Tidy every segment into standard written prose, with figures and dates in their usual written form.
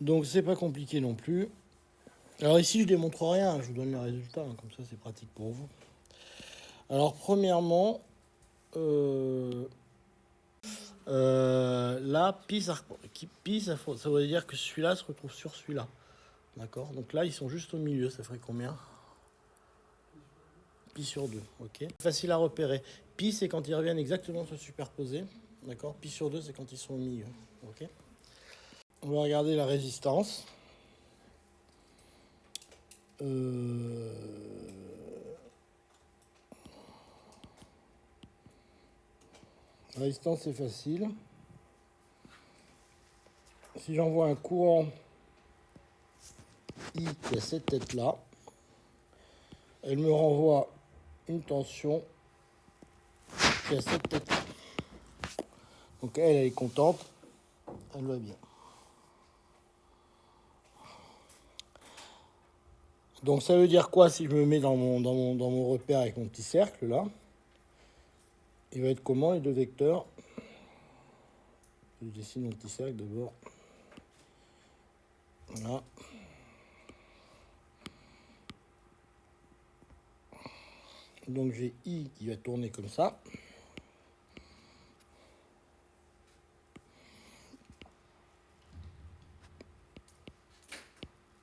Donc c'est pas compliqué non plus. Alors ici je démontre rien, je vous donne les résultats, hein, comme ça c'est pratique pour vous. Alors premièrement, là, pi ça veut dire que celui-là se retrouve sur celui-là. D'accord. Donc là ils sont juste au milieu, ça ferait combien? Pi sur 2, ok. Facile à repérer. Pi c'est quand ils reviennent exactement se superposer. D'accord. Pi sur 2 c'est quand ils sont au milieu. Ok. On va regarder la résistance. La résistance c'est facile. Si j'envoie un courant I qui a cette tête-là, elle me renvoie une tension qui a cette tête-là. Donc elle est contente, elle va bien. Donc ça veut dire quoi si je me mets dans mon repère avec mon petit cercle là? Il va être comment les deux vecteurs? Je dessine mon petit cercle d'abord. Voilà. Donc j'ai I qui va tourner comme ça.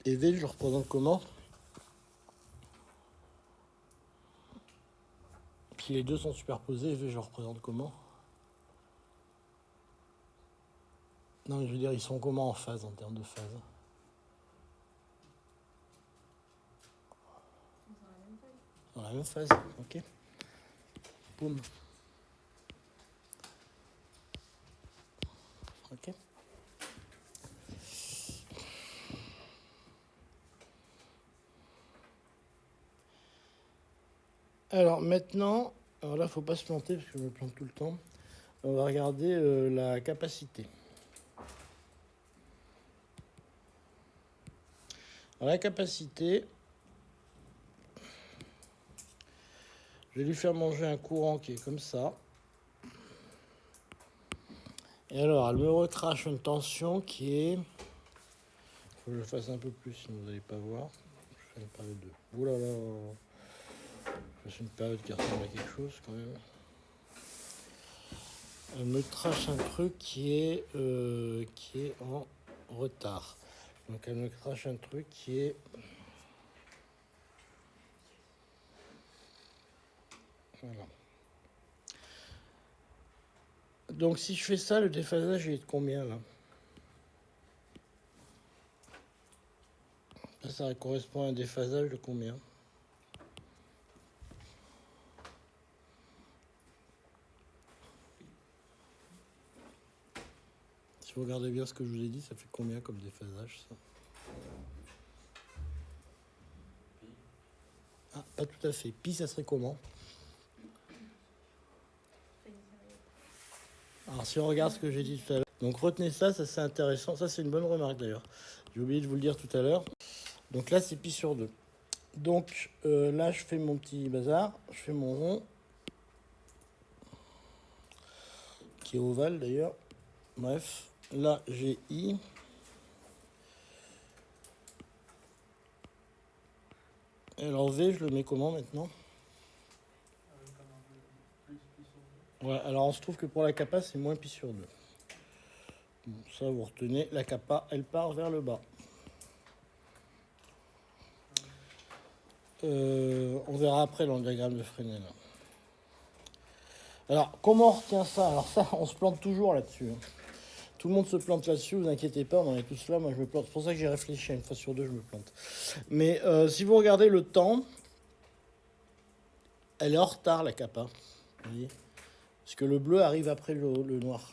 Et V, je le représente comment? Si les deux sont superposés, V, je le représente comment? Non, mais je veux dire, ils sont comment en phase, en termes de phase? Dans la même phase, ok. Boum. Ok. Alors maintenant, alors là, faut pas se planter parce que je me plante tout le temps. On va regarder la capacité. Alors la capacité, je vais lui faire manger un courant qui est comme ça. Et alors, elle me recrache une tension qui est... Faut que je le fasse un peu plus, sinon vous n'allez pas voir. Je fais une période de... Ouh là là. Je fais une période qui ressemble à quelque chose quand même. Elle me crache un truc qui est en retard. Donc elle me crache un truc qui est... Voilà. Donc si je fais ça, le déphasage il est de combien là? Ça correspond à un déphasage de combien? Si vous regardez bien ce que je vous ai dit, ça fait combien comme déphasage ça? Ah, pas tout à fait. Pi, ça serait comment? Alors si on regarde ce que j'ai dit tout à l'heure. Donc retenez ça, ça c'est intéressant. Ça c'est une bonne remarque d'ailleurs. J'ai oublié de vous le dire tout à l'heure. Donc là c'est pi sur 2. Donc là je fais mon petit bazar. Je fais mon rond. Qui est ovale d'ailleurs. Bref. Là j'ai I. Et alors V, je le mets comment maintenant? Ouais, alors on se trouve que pour la kappa, c'est moins pi sur 2. Bon, ça, vous retenez. La kappa, elle part vers le bas. On verra après dans le diagramme de Fresnel. Alors, comment on retient ça? Alors ça, on se plante toujours là-dessus. Tout le monde se plante là-dessus, vous inquiétez pas, on en est tous là, moi je me plante. C'est pour ça que j'ai réfléchi, une fois sur deux, je me plante. Mais si vous regardez le temps, elle est en retard, la kappa. Vous voyez? Parce que le bleu arrive après le noir.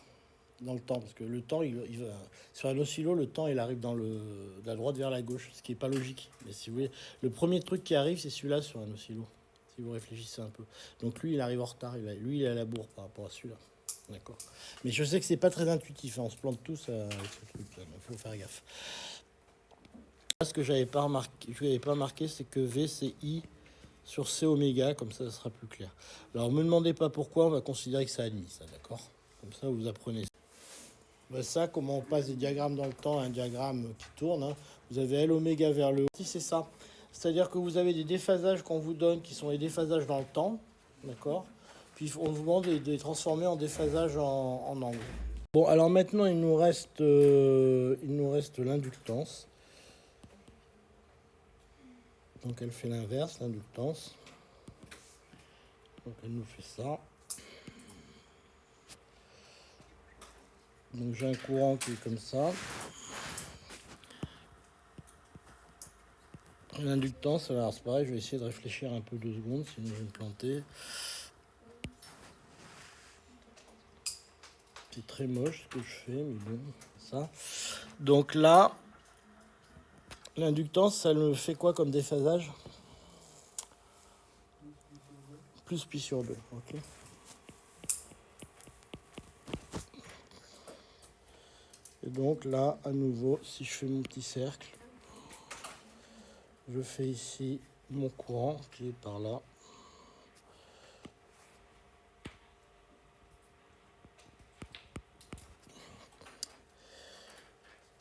Dans le temps, parce que le temps, il va, sur un oscillo, le temps, il arrive de la droite vers la gauche, ce qui n'est pas logique. Mais si vous voulez, le premier truc qui arrive, c'est celui-là sur un oscillo, si vous réfléchissez un peu. Donc lui, il arrive en retard, lui, il est à la bourre par rapport à celui-là. D'accord. Mais je sais que c'est pas très intuitif, hein, on se plante tous avec ce truc-là, il faut faire gaffe. Ce que j'avais pas marqué, c'est que V, c'est I sur C oméga, comme ça sera plus clair. Alors, me demandez pas pourquoi, on va considérer que c'est admis, ça, d'accord? Comme ça, vous apprenez. Ben ça, comment on passe des diagrammes dans le temps à un diagramme qui tourne, hein. Vous avez L oméga vers le haut. Si c'est ça. C'est-à-dire que vous avez des déphasages qu'on vous donne qui sont les déphasages dans le temps. D'accord. Puis on vous demande de les transformer en déphasage en angle. Bon, alors maintenant, il nous reste l'inductance. Donc elle fait l'inverse, l'inductance. Donc elle nous fait ça. Donc j'ai un courant qui est comme ça. L'inductance, alors c'est pareil, je vais essayer de réfléchir un peu 2 secondes, sinon je vais me planter. C'est très moche ce que je fais, mais bon, ça. Donc là, l'inductance, ça me fait quoi comme déphasage? Plus pi sur 2, ok. Et donc là, à nouveau, si je fais mon petit cercle, je fais ici mon courant qui est par là.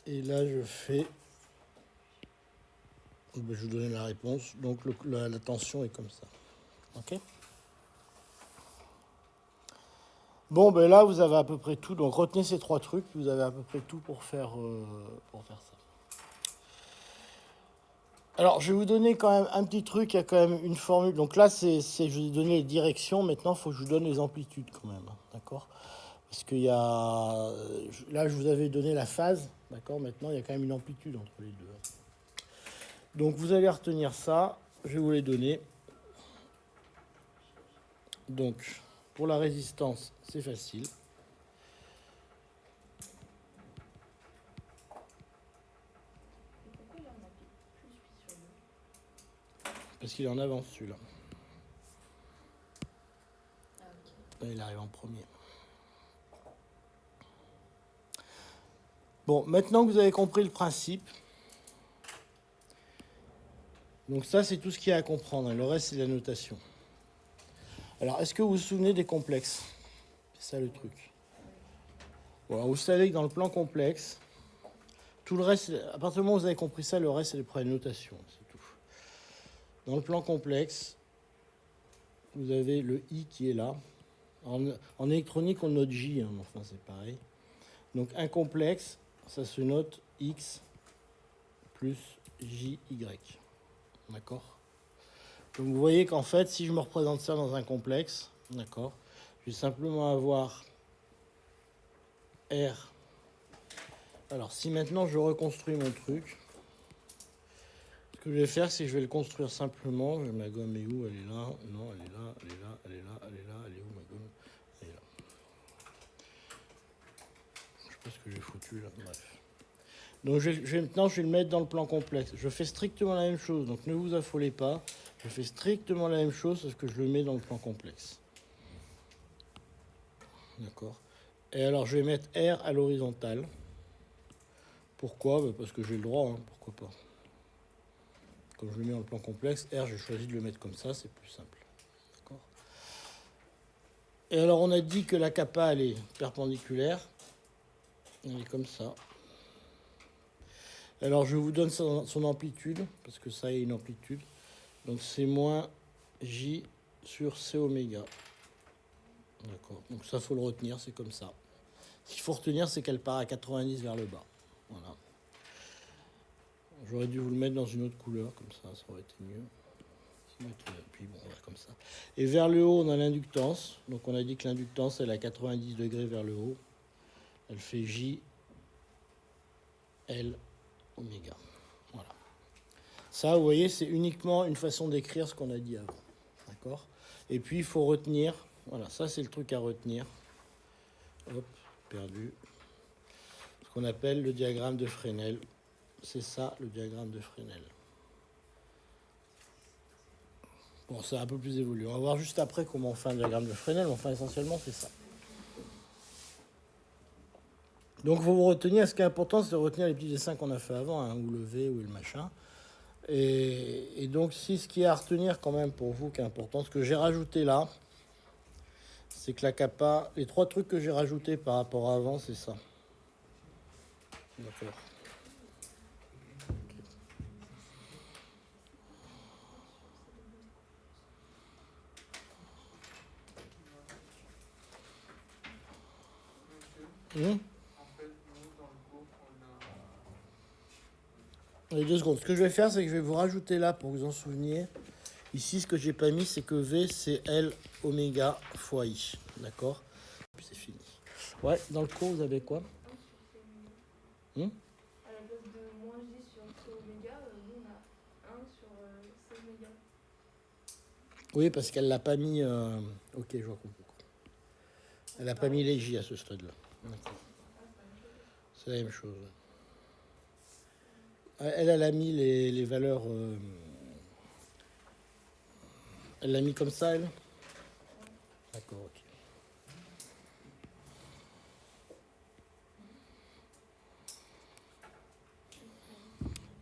Et là, je fais... Je vais vous donner la réponse. Donc la tension est comme ça. Ok. Bon, ben là, vous avez à peu près tout. Donc retenez ces 3 trucs. Vous avez à peu près tout pour faire ça. Alors, je vais vous donner quand même un petit truc. Il y a quand même une formule. Donc là, je vous ai donné les directions. Maintenant, il faut que je vous donne les amplitudes quand même. D'accord. Parce qu'il y a... Là, je vous avais donné la phase. D'accord. Maintenant, il y a quand même une amplitude entre les deux. Donc, vous allez retenir ça. Je vais vous les donner. Donc, pour la résistance, c'est facile. Parce qu'il est en avance, celui-là. Là, il arrive en premier. Bon, maintenant que vous avez compris le principe, donc ça, c'est tout ce qu'il y a à comprendre. Le reste, c'est la notation. Alors, est-ce que vous vous souvenez des complexes? C'est ça le truc. Bon, vous savez que dans le plan complexe, tout le reste, à partir du moment où vous avez compris ça, le reste, c'est les problèmes de notation. C'est tout. Dans le plan complexe, vous avez le I qui est là. En électronique, on note J, hein, enfin, c'est pareil. Donc, un complexe, ça se note X plus JY. D'accord. Donc, vous voyez qu'en fait, si je me représente ça dans un complexe, d'accord, je vais simplement avoir R. Alors, si maintenant je reconstruis mon truc, ce que je vais faire, c'est que je vais le construire simplement. Ma gomme est où? Elle est là. Non, elle est là, elle est là, elle est là, elle est là. Elle est où ma gomme? Elle est là. Je sais pas ce que j'ai foutu là. Bref. Donc maintenant, je vais le mettre dans le plan complexe. Je fais strictement la même chose. Donc ne vous affolez pas. Je fais strictement la même chose, sauf que je le mets dans le plan complexe. D'accord. Et alors, je vais mettre R à l'horizontale. Pourquoi? Parce que j'ai le droit, hein. Pourquoi pas. Comme je le mets dans le plan complexe, R, j'ai choisi de le mettre comme ça, c'est plus simple. D'accord. Et alors, on a dit que la kappa, elle est perpendiculaire. Elle est comme ça. Alors, je vous donne son amplitude, parce que ça a une amplitude. Donc, c'est moins J sur C oméga. D'accord. Donc, ça, il faut le retenir, c'est comme ça. Ce qu'il faut retenir, c'est qu'elle part à 90 vers le bas. Voilà. J'aurais dû vous le mettre dans une autre couleur, comme ça aurait été mieux. Puis bon, voilà, comme ça. Et vers le haut, on a l'inductance. Donc on a dit que l'inductance, elle est à 90 degrés vers le haut. Elle fait J, L, oméga. Voilà. Ça, vous voyez, c'est uniquement une façon d'écrire ce qu'on a dit avant. D'accord. Et puis, il faut retenir. Voilà, ça, c'est le truc à retenir. Hop, perdu. Ce qu'on appelle le diagramme de Fresnel. C'est ça, le diagramme de Fresnel. Bon, c'est un peu plus évolué. On va voir juste après comment on fait un diagramme de Fresnel, mais enfin, essentiellement, c'est ça. Donc, vous retenir, ce qui est important, c'est de retenir les petits dessins qu'on a fait avant, hein, ou le V, ou le machin. Et donc, si ce qui est à retenir quand même pour vous, qui est important, ce que j'ai rajouté là, c'est que la kappa, les 3 trucs que j'ai rajoutés par rapport à avant, c'est ça. D'accord. Hum. Les 2 secondes. Ce que je vais faire, c'est que je vais vous rajouter là pour vous en souvenir. Ici, ce que j'ai pas mis, c'est que V, c'est L oméga fois I. D'accord? Puis c'est fini. Ouais, dans le cours, vous avez quoi? Hum. À la place de moins J sur C oméga, nous on a 1 sur C oméga. Oui, parce qu'elle l'a pas mis. Ok, je vois comprends. Elle n'a pas mis les J à ce stade-là. D'accord. C'est la même chose. Elle a mis les valeurs. Elle l'a mis comme ça, elle? D'accord, ok.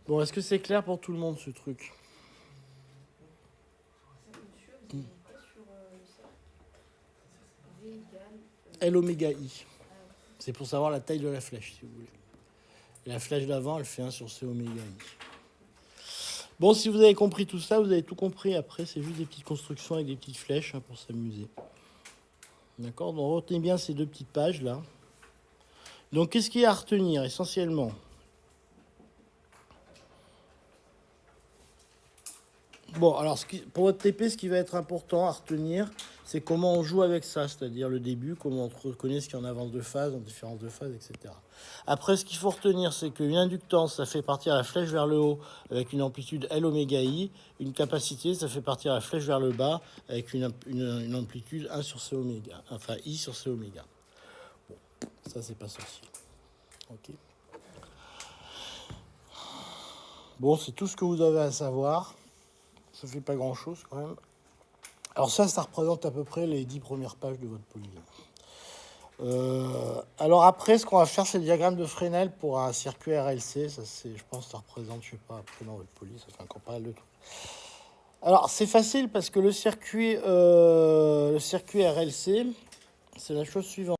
Bon, est-ce que c'est clair pour tout le monde ce truc? L oméga I. C'est pour savoir la taille de la flèche, si vous voulez. Et la flèche d'avant, elle fait 1 sur C oméga I. Bon, si vous avez compris tout ça, vous avez tout compris. Après, c'est juste des petites constructions avec des petites flèches hein, pour s'amuser. D'accord? Donc, retenez bien ces 2 petites pages là. Donc, qu'est-ce qu'il y a à retenir essentiellement? Bon, alors pour votre TP, ce qui va être important à retenir, c'est comment on joue avec ça, c'est-à-dire le début, comment on reconnaît ce qu'il y a en avance de phase, en différence de phase, etc. Après, ce qu'il faut retenir, c'est qu'une inductance, ça fait partir la flèche vers le haut avec une amplitude L oméga I. Une capacité, ça fait partir la flèche vers le bas avec une amplitude 1 sur C oméga, enfin I sur C oméga. Bon, ça, c'est pas sorcier. Ok. Bon, c'est tout ce que vous avez à savoir. Ça fait pas grand-chose quand même. Alors ça représente à peu près les 10 premières pages de votre polygone. Alors après, ce qu'on va faire, c'est le diagramme de Fresnel pour un circuit RLC. Ça, je pense que ça représente, je sais pas, après dans votre poly, ça fait encore pas mal de trucs. Alors c'est facile parce que le circuit RLC, c'est la chose suivante.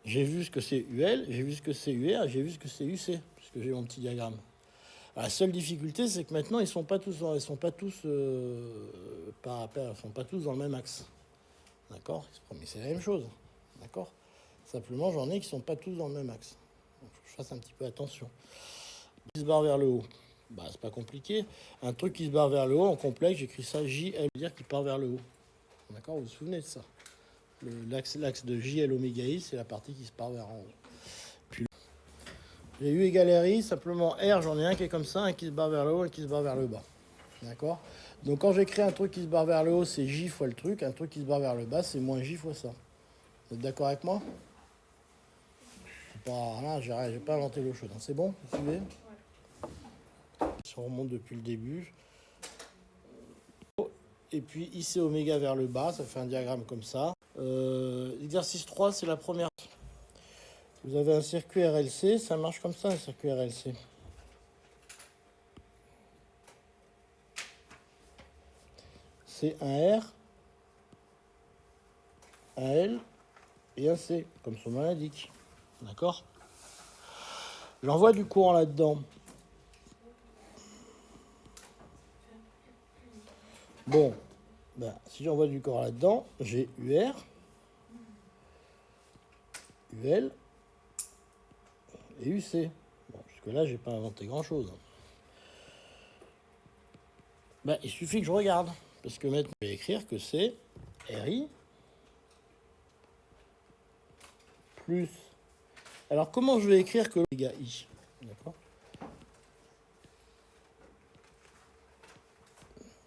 J'ai vu ce que c'est UL, j'ai vu ce que c'est UR, j'ai vu ce que c'est UC, puisque j'ai mon petit diagramme. La seule difficulté, c'est que maintenant, ils sont pas tous dans le même axe. D'accord? Mais c'est la même chose. D'accord? Simplement, j'en ai qui sont pas tous dans le même axe. Donc, faut que je fasse un petit peu attention. Qui se barre vers le haut. Bah, c'est pas compliqué. Un truc qui se barre vers le haut, en complexe, j'écris ça JL, dire qu'il part vers le haut. D'accord? Vous vous souvenez de ça? L'axe de JL oméga I, c'est la partie qui se part vers en haut. J'ai U égale RI, simplement R, j'en ai un qui est comme ça, un qui se barre vers le haut, un qui se barre vers le bas. D'accord? Donc quand j'écris un truc qui se barre vers le haut, c'est J fois le truc, un truc qui se barre vers le bas, c'est moins J fois ça. Vous êtes d'accord avec moi? Là, j'ai pas inventé l'eau chaude. C'est bon? Vous suivez? Si on remonte depuis le début. Et puis IC oméga vers le bas, ça fait un diagramme comme ça. Exercice 3, c'est la première. Vous avez un circuit RLC, ça marche comme ça, un circuit RLC. C'est un R, un L et un C, comme son nom l'indique. D'accord? J'envoie du courant là-dedans. Bon, ben, si j'envoie du courant là-dedans, j'ai UR, UL et UC. Bon, jusque-là, j'ai pas inventé grand-chose. Ben, il suffit que je regarde. Parce que maintenant, je vais écrire que c'est RI plus... Alors, comment je vais écrire que oméga I? D'accord?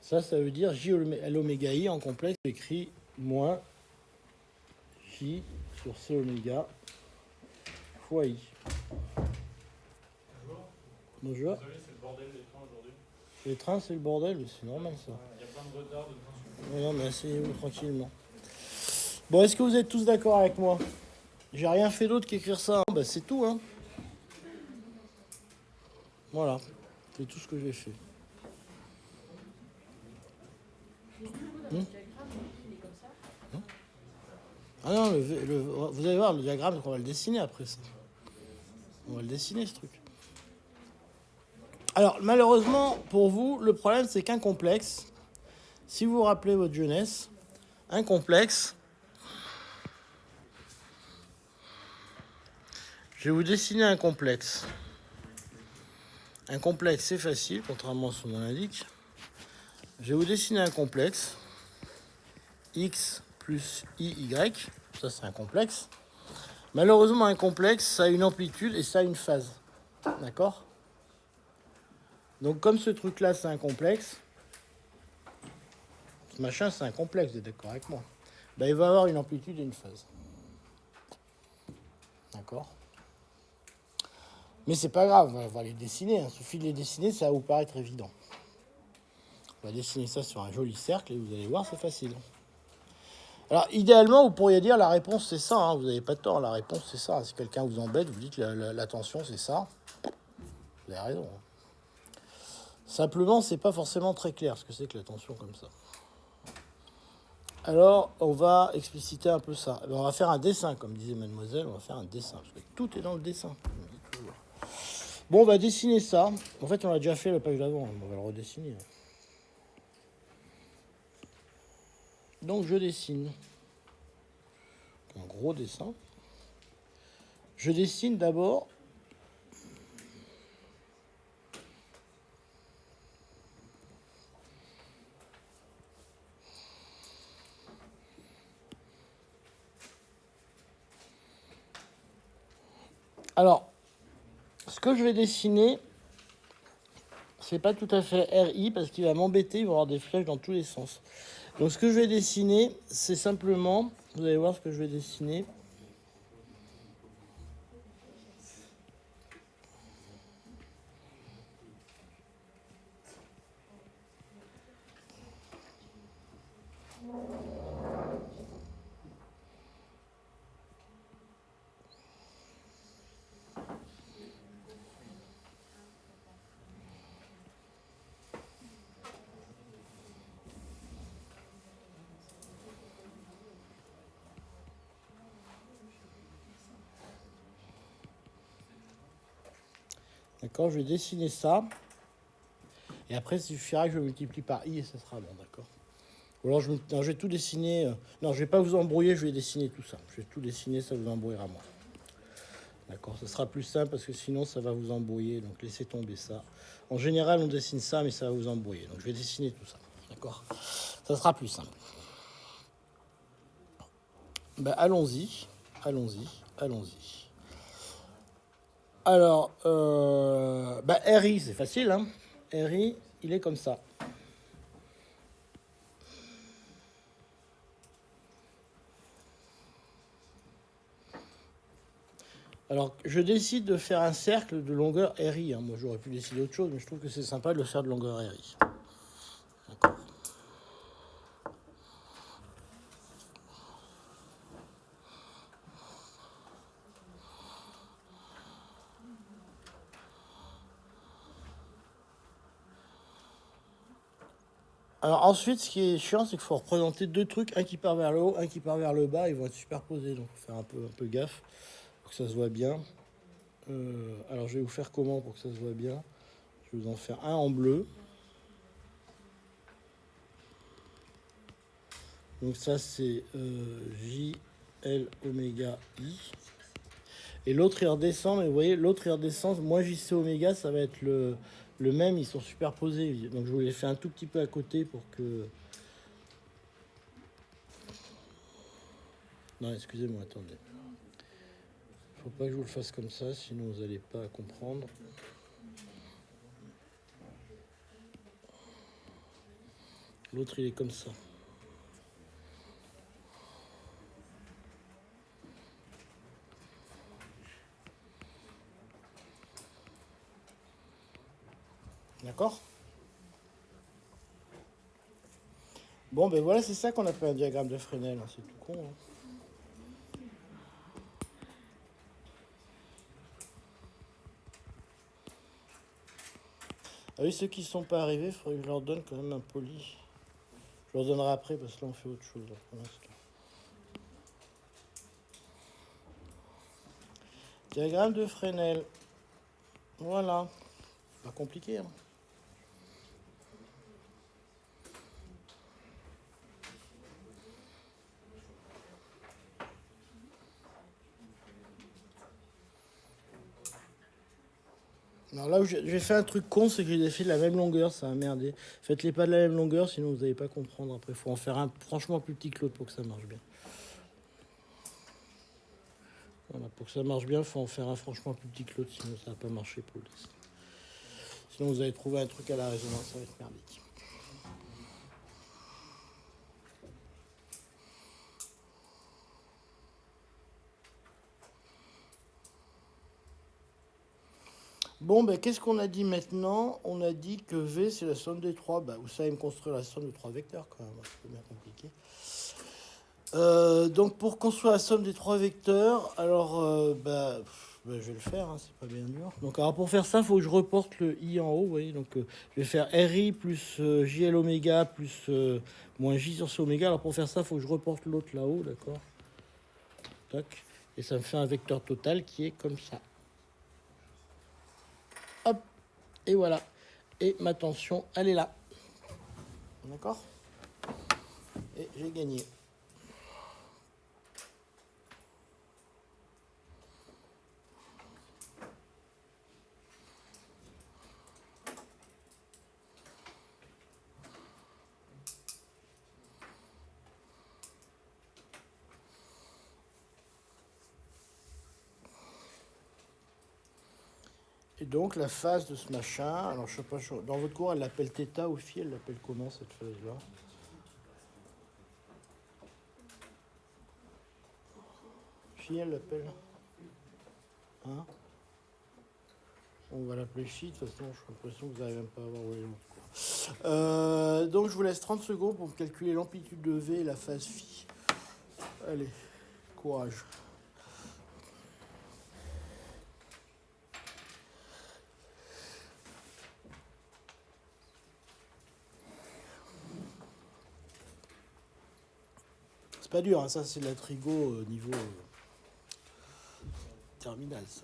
Ça veut dire L oméga I en complexe, j'écris moins J sur C oméga fois I. Bonjour. Désolé, c'est le bordel des trains aujourd'hui. Les trains, c'est le bordel, c'est normal ça. Il y a plein de retards de trains sur Non, mais asseyez-vous tranquillement. Bon, est-ce que vous êtes tous d'accord avec moi? J'ai rien fait d'autre qu'écrire ça. Hein. Bah, c'est tout, hein. Voilà, c'est tout ce que j'ai fait. Ah non, vous allez voir, le diagramme, on va le dessiner après ça. On va le dessiner, ce truc. Alors, malheureusement, pour vous, le problème, c'est qu'un complexe, si vous vous rappelez votre jeunesse, un complexe, je vais vous dessiner un complexe. Un complexe, c'est facile, contrairement à ce qu'on l'indique. Je vais vous dessiner un complexe. X plus IY, ça c'est un complexe. Malheureusement, un complexe, ça a une amplitude et ça a une phase. D'accord? Donc, comme ce truc-là, c'est un complexe, ce machin, c'est un complexe, vous êtes d'accord avec moi? Ben, il va avoir une amplitude et une phase. D'accord? Mais c'est pas grave, on va les dessiner. Il suffit de les dessiner, ça va vous paraître évident. On va dessiner ça sur un joli cercle et vous allez voir, c'est facile. Alors, idéalement, vous pourriez dire la réponse, c'est ça. Hein, vous n'avez pas tort, la réponse, c'est ça. Si quelqu'un vous embête, vous dites la tension, c'est ça. Vous avez raison. Simplement, c'est pas forcément très clair ce que c'est que la tension comme ça. Alors, on va expliciter un peu ça. On va faire un dessin, comme disait mademoiselle, on va faire un dessin. Parce que tout est dans le dessin. Bon, on va dessiner ça. En fait, on l'a déjà fait la page d'avant. On va le redessiner. Donc, je dessine. Un gros dessin. Je dessine d'abord alors, ce que je vais dessiner, c'est pas tout à fait RI parce qu'il va m'embêter, il va y avoir des flèches dans tous les sens. Donc ce que je vais dessiner, c'est simplement, vous allez voir ce que je vais dessiner. D'accord, je vais dessiner ça. Et après, il suffira que je multiplie par I et ça sera bon, d'accord. Ou alors, je vais tout dessiner. Non, je vais pas vous embrouiller, je vais dessiner tout ça. Je vais tout dessiner, ça vous embrouillera moins. D'accord, ce sera plus simple parce que sinon, ça va vous embrouiller. Donc, laissez tomber ça. En général, on dessine ça, mais ça va vous embrouiller. Donc, je vais dessiner tout ça. D'accord, ça sera plus simple. Ben, allons-y. Alors, RI, c'est facile, hein. RI, il est comme ça. Alors, je décide de faire un cercle de longueur RI. Hein. Moi, j'aurais pu décider autre chose, mais je trouve que c'est sympa de le faire de longueur RI. D'accord. Alors ensuite, ce qui est chiant, c'est qu'il faut représenter deux trucs, un qui part vers le haut, un qui part vers le bas, ils vont être superposés, donc il faut faire un peu gaffe pour que ça se voit bien. Alors je vais vous faire comment pour que ça se voit bien? Je vais vous en faire un en bleu. Donc ça c'est JL oméga I. Et l'autre il redescend, mais vous voyez, l'autre il redescend, moi JC oméga, ça va être le même, ils sont superposés. Donc je vous les fais un tout petit peu à côté pour que... Non, excusez-moi, attendez. Faut pas que je vous le fasse comme ça, sinon vous n'allez pas comprendre. L'autre, il est comme ça. D'accord? Bon, ben voilà, c'est ça qu'on appelle un diagramme de Fresnel. Hein. C'est tout con. Hein. Ah oui, ceux qui ne sont pas arrivés, il faudrait que je leur donne quand même un poli. Je leur donnerai après parce que là, on fait autre chose. Là, pour l'instant. Diagramme de Fresnel. Voilà. Pas compliqué, hein. Alors là où j'ai fait un truc con, c'est que j'ai des fils de la même longueur, ça a merdé. Faites-les pas de la même longueur, sinon vous n'allez pas comprendre. Après, il faut en faire un franchement plus petit que l'autre pour que ça marche bien. Voilà, pour que ça marche bien, il faut en faire un franchement plus petit que l'autre, sinon ça va pas marcher pour le test. Sinon vous allez trouver un truc à la résonance, ça va être merdique. Bon, ben, qu'est-ce qu'on a dit maintenant? On a dit que V, c'est la somme des trois. Bah, vous savez me construire la somme de trois vecteurs, quand même. C'est bien compliqué. Donc, pour construire la somme des trois vecteurs, alors, je vais le faire, hein, c'est pas bien dur. Donc, alors, pour faire ça, il faut que je reporte le I en haut, vous voyez. Donc, je vais faire RI plus JL oméga plus moins J sur C oméga. Alors, pour faire ça, il faut que je reporte l'autre là-haut, d'accord? Tac. Et ça me fait un vecteur total qui est comme ça. Hop, et voilà. Et ma tension, elle est là. D'accord? Et j'ai gagné. Et donc la phase de ce machin, alors je sais pas, dans votre cours elle l'appelle θ ou phi, elle l'appelle comment cette phase-là? Phi elle l'appelle? Hein? On va l'appeler phi, de toute façon j'ai l'impression que vous n'arrivez même pas à avoir voyé notre cours. Donc je vous laisse 30 secondes pour me calculer l'amplitude de V et la phase phi. Allez, courage. C'est pas dur, hein, ça c'est de la trigo niveau terminal, ça.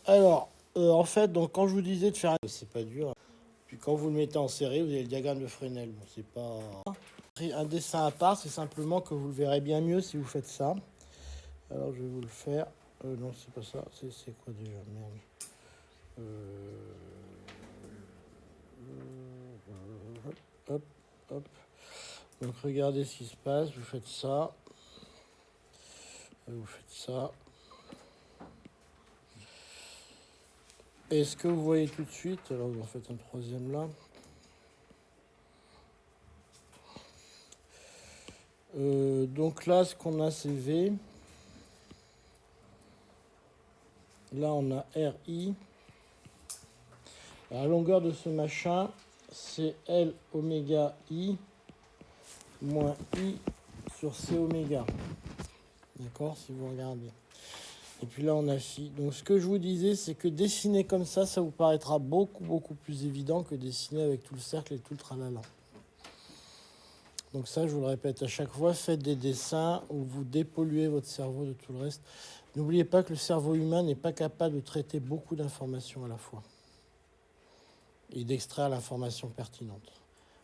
Alors, en fait, donc quand je vous disais de faire, c'est pas dur. Puis quand vous le mettez en série, vous avez le diagramme de Fresnel. Bon, c'est pas un dessin à part, c'est simplement que vous le verrez bien mieux si vous faites ça. Alors je vais vous le faire. Non, c'est pas ça. C'est quoi déjà? Merde. Hop, hop. Donc regardez ce qui se passe. Vous faites ça. Vous faites ça. Est-ce que vous voyez tout de suite? Alors vous en faites un troisième là. Donc là, ce qu'on a, c'est V. Là, on a RI. La longueur de ce machin, c'est L oméga I moins I sur C oméga. D'accord, si vous regardez. Et puis là, on a phi. Donc, ce que je vous disais, c'est que dessiner comme ça vous paraîtra beaucoup plus évident que dessiner avec tout le cercle et tout le tralala. Donc ça, je vous le répète à chaque fois, faites des dessins où vous dépolluez votre cerveau de tout le reste. N'oubliez pas que le cerveau humain n'est pas capable de traiter beaucoup d'informations à la fois et d'extraire l'information pertinente,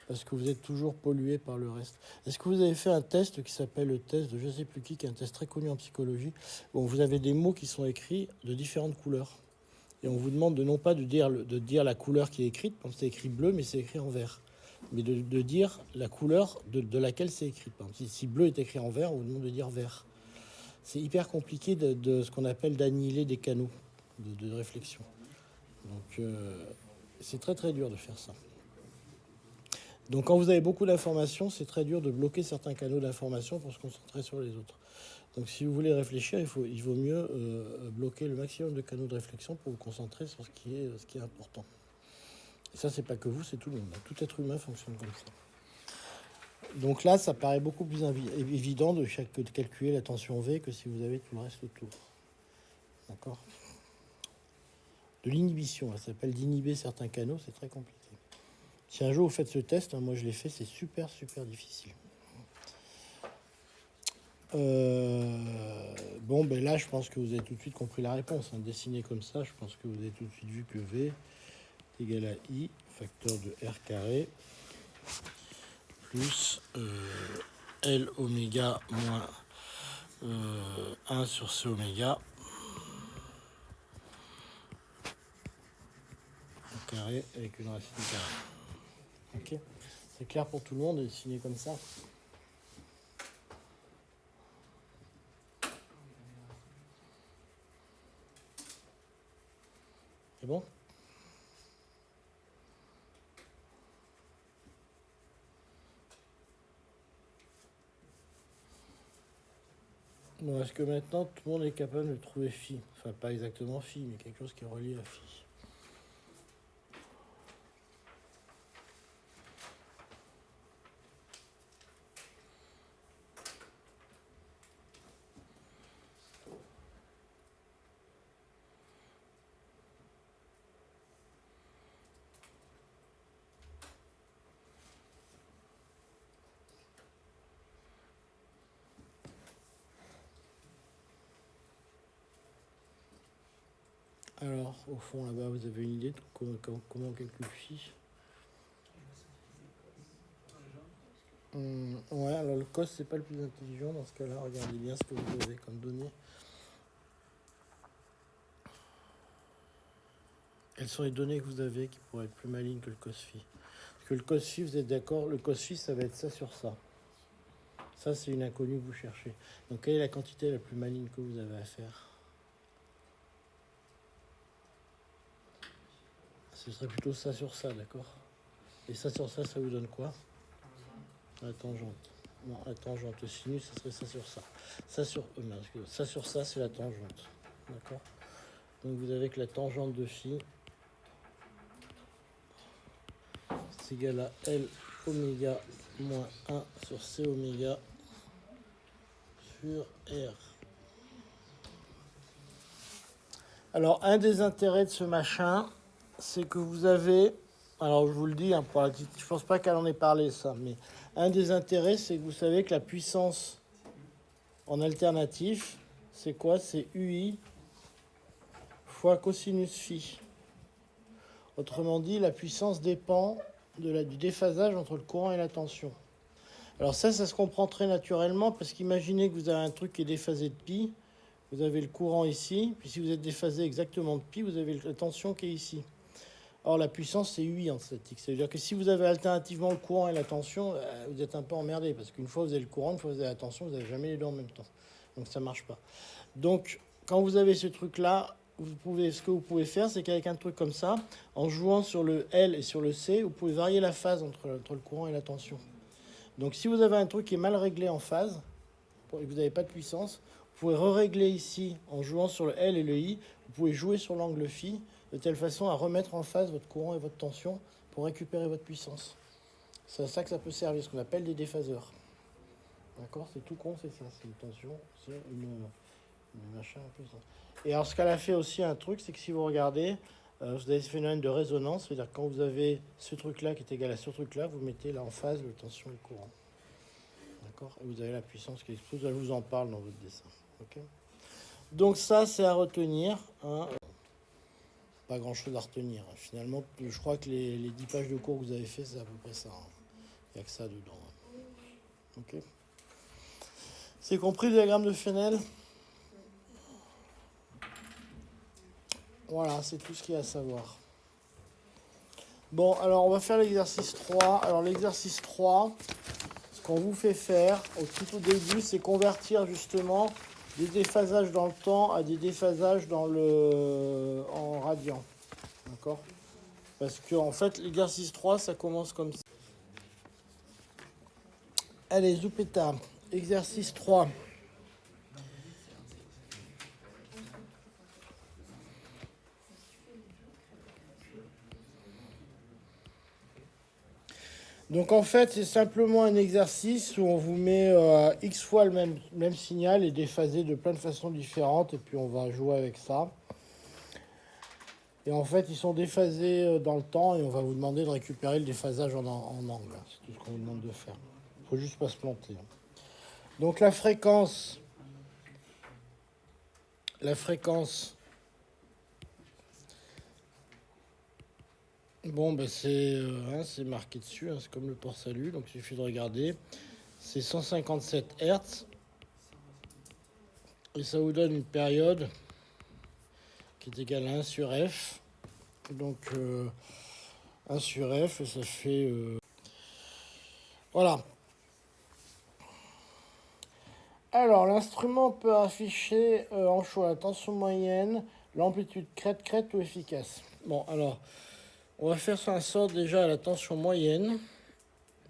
parce que vous êtes toujours pollué par le reste. Est-ce que vous avez fait un test qui s'appelle le test de je ne sais plus qui est un test très connu en psychologie? Bon, vous avez des mots qui sont écrits de différentes couleurs. Et on vous demande de non pas de dire la couleur qui est écrite, comme c'est écrit bleu, mais c'est écrit en vert. Mais de dire la couleur de laquelle c'est écrit. Par exemple, si bleu est écrit en vert, on vous demande de dire vert. C'est hyper compliqué de ce qu'on appelle d'annihiler des canaux de réflexion. Donc, c'est très dur de faire ça. Donc quand vous avez beaucoup d'informations, c'est très dur de bloquer certains canaux d'information pour se concentrer sur les autres. Donc si vous voulez réfléchir, il vaut mieux bloquer le maximum de canaux de réflexion pour vous concentrer sur ce qui est important. Et ça, c'est pas que vous, c'est tout le monde. Tout être humain fonctionne comme ça. Donc là, ça paraît beaucoup plus évident de calculer la tension V que si vous avez tout le reste autour. D'accord? De l'inhibition, ça s'appelle d'inhiber certains canaux, c'est très compliqué. Si un jour vous faites ce test, hein, moi je l'ai fait, c'est super difficile. Bon, ben là, je pense que vous avez tout de suite compris la réponse. Hein. Dessiné comme ça, je pense que vous avez tout de suite vu que V est égal à I, facteur de R carré, plus L oméga moins 1 sur C oméga au carré avec une racine carrée. Ok, c'est clair pour tout le monde, dessiné comme ça. C'est bon? Bon, est-ce que maintenant tout le monde est capable de trouver phi? Enfin, pas exactement phi, mais quelque chose qui est relié à phi. Alors, au fond, là-bas, vous avez une idée de comment on calcule phi? Ouais, alors le cos, c'est pas le plus intelligent dans ce cas-là. Regardez bien ce que vous avez comme données. Quelles sont les données que vous avez qui pourraient être plus malignes que le cos phi? Parce que le cos phi, vous êtes d'accord, le cos phi, ça va être ça sur ça. Ça, c'est une inconnue que vous cherchez. Donc, quelle est la quantité la plus maligne que vous avez à faire? Ce serait plutôt ça sur ça, d'accord? Et ça sur ça, ça vous donne quoi? La tangente. Non, la tangente. Le sinus, ça serait ça sur ça. Ça sur ça, c'est la tangente. D'accord? Donc vous avez que la tangente de phi, c'est égal à L oméga moins 1 sur C oméga sur R. Alors, un des intérêts de ce machin, c'est que vous avez... Alors, je vous le dis, hein, je pense pas qu'elle en ait parlé, ça, mais un des intérêts, c'est que vous savez que la puissance en alternatif, c'est quoi? C'est UI fois cosinus phi. Autrement dit, la puissance dépend du déphasage entre le courant et la tension. Alors ça se comprend très naturellement, parce qu'imaginez que vous avez un truc qui est déphasé de pi, vous avez le courant ici, puis si vous êtes déphasé exactement de pi, vous avez la tension qui est ici. Or, la puissance, c'est UI en statique. C'est-à-dire que si vous avez alternativement le courant et la tension, vous êtes un peu emmerdé, parce qu'une fois vous avez le courant, une fois vous avez la tension, vous n'avez jamais les deux en même temps. Donc ça ne marche pas. Donc, quand vous avez ce truc-là, ce que vous pouvez faire, c'est qu'avec un truc comme ça, en jouant sur le L et sur le C, vous pouvez varier la phase entre le courant et la tension. Donc, si vous avez un truc qui est mal réglé en phase, et que vous n'avez pas de puissance, vous pouvez régler ici en jouant sur le L et le I. Vous pouvez jouer sur l'angle phi de telle façon à remettre en phase votre courant et votre tension pour récupérer votre puissance. C'est à ça que ça peut servir, ce qu'on appelle des déphaseurs. D'accord? C'est tout con, c'est ça. C'est une tension, c'est une machin un peu ça. Et alors, ce qu'elle a fait aussi, un truc, c'est que si vous regardez, vous avez ce phénomène de résonance, c'est-à-dire que quand vous avez ce truc-là qui est égal à ce truc-là, vous mettez là en phase le tension et le courant. D'accord? Et vous avez la puissance qui explose. Elle vous en parle dans votre dessin. Okay? Donc ça, c'est à retenir. Hein. Pas grand-chose à retenir. Finalement, je crois que les 10 pages de cours que vous avez fait, c'est à peu près ça. Hein. Il n'y a que ça dedans. Hein. Ok. C'est compris le diagramme de Fresnel? Voilà, c'est tout ce qu'il y a à savoir. Bon, alors on va faire l'exercice 3. Alors l'exercice 3, ce qu'on vous fait faire tout au début, c'est convertir justement des déphasages dans le temps à des déphasages en radian. D'accord? Parce que en fait, l'exercice 3, ça commence comme ça. Allez, Zoupeta, exercice 3. Donc en fait, c'est simplement un exercice où on vous met X fois le même signal et déphasé de plein de façons différentes, et puis on va jouer avec ça. Et en fait, ils sont déphasés dans le temps et on va vous demander de récupérer le déphasage en angle. C'est tout ce qu'on vous demande de faire. Il faut juste pas se planter. Donc la fréquence, bon, ben c'est marqué dessus, hein, c'est comme le port salut, donc il suffit de regarder. C'est 157 Hz. Et ça vous donne une période qui est égale à 1 sur F. Donc 1 sur F, et ça fait... Voilà. Alors, l'instrument peut afficher en choix la tension moyenne, l'amplitude crête-crête ou efficace. Bon, alors, on va faire ça un sort déjà à la tension moyenne.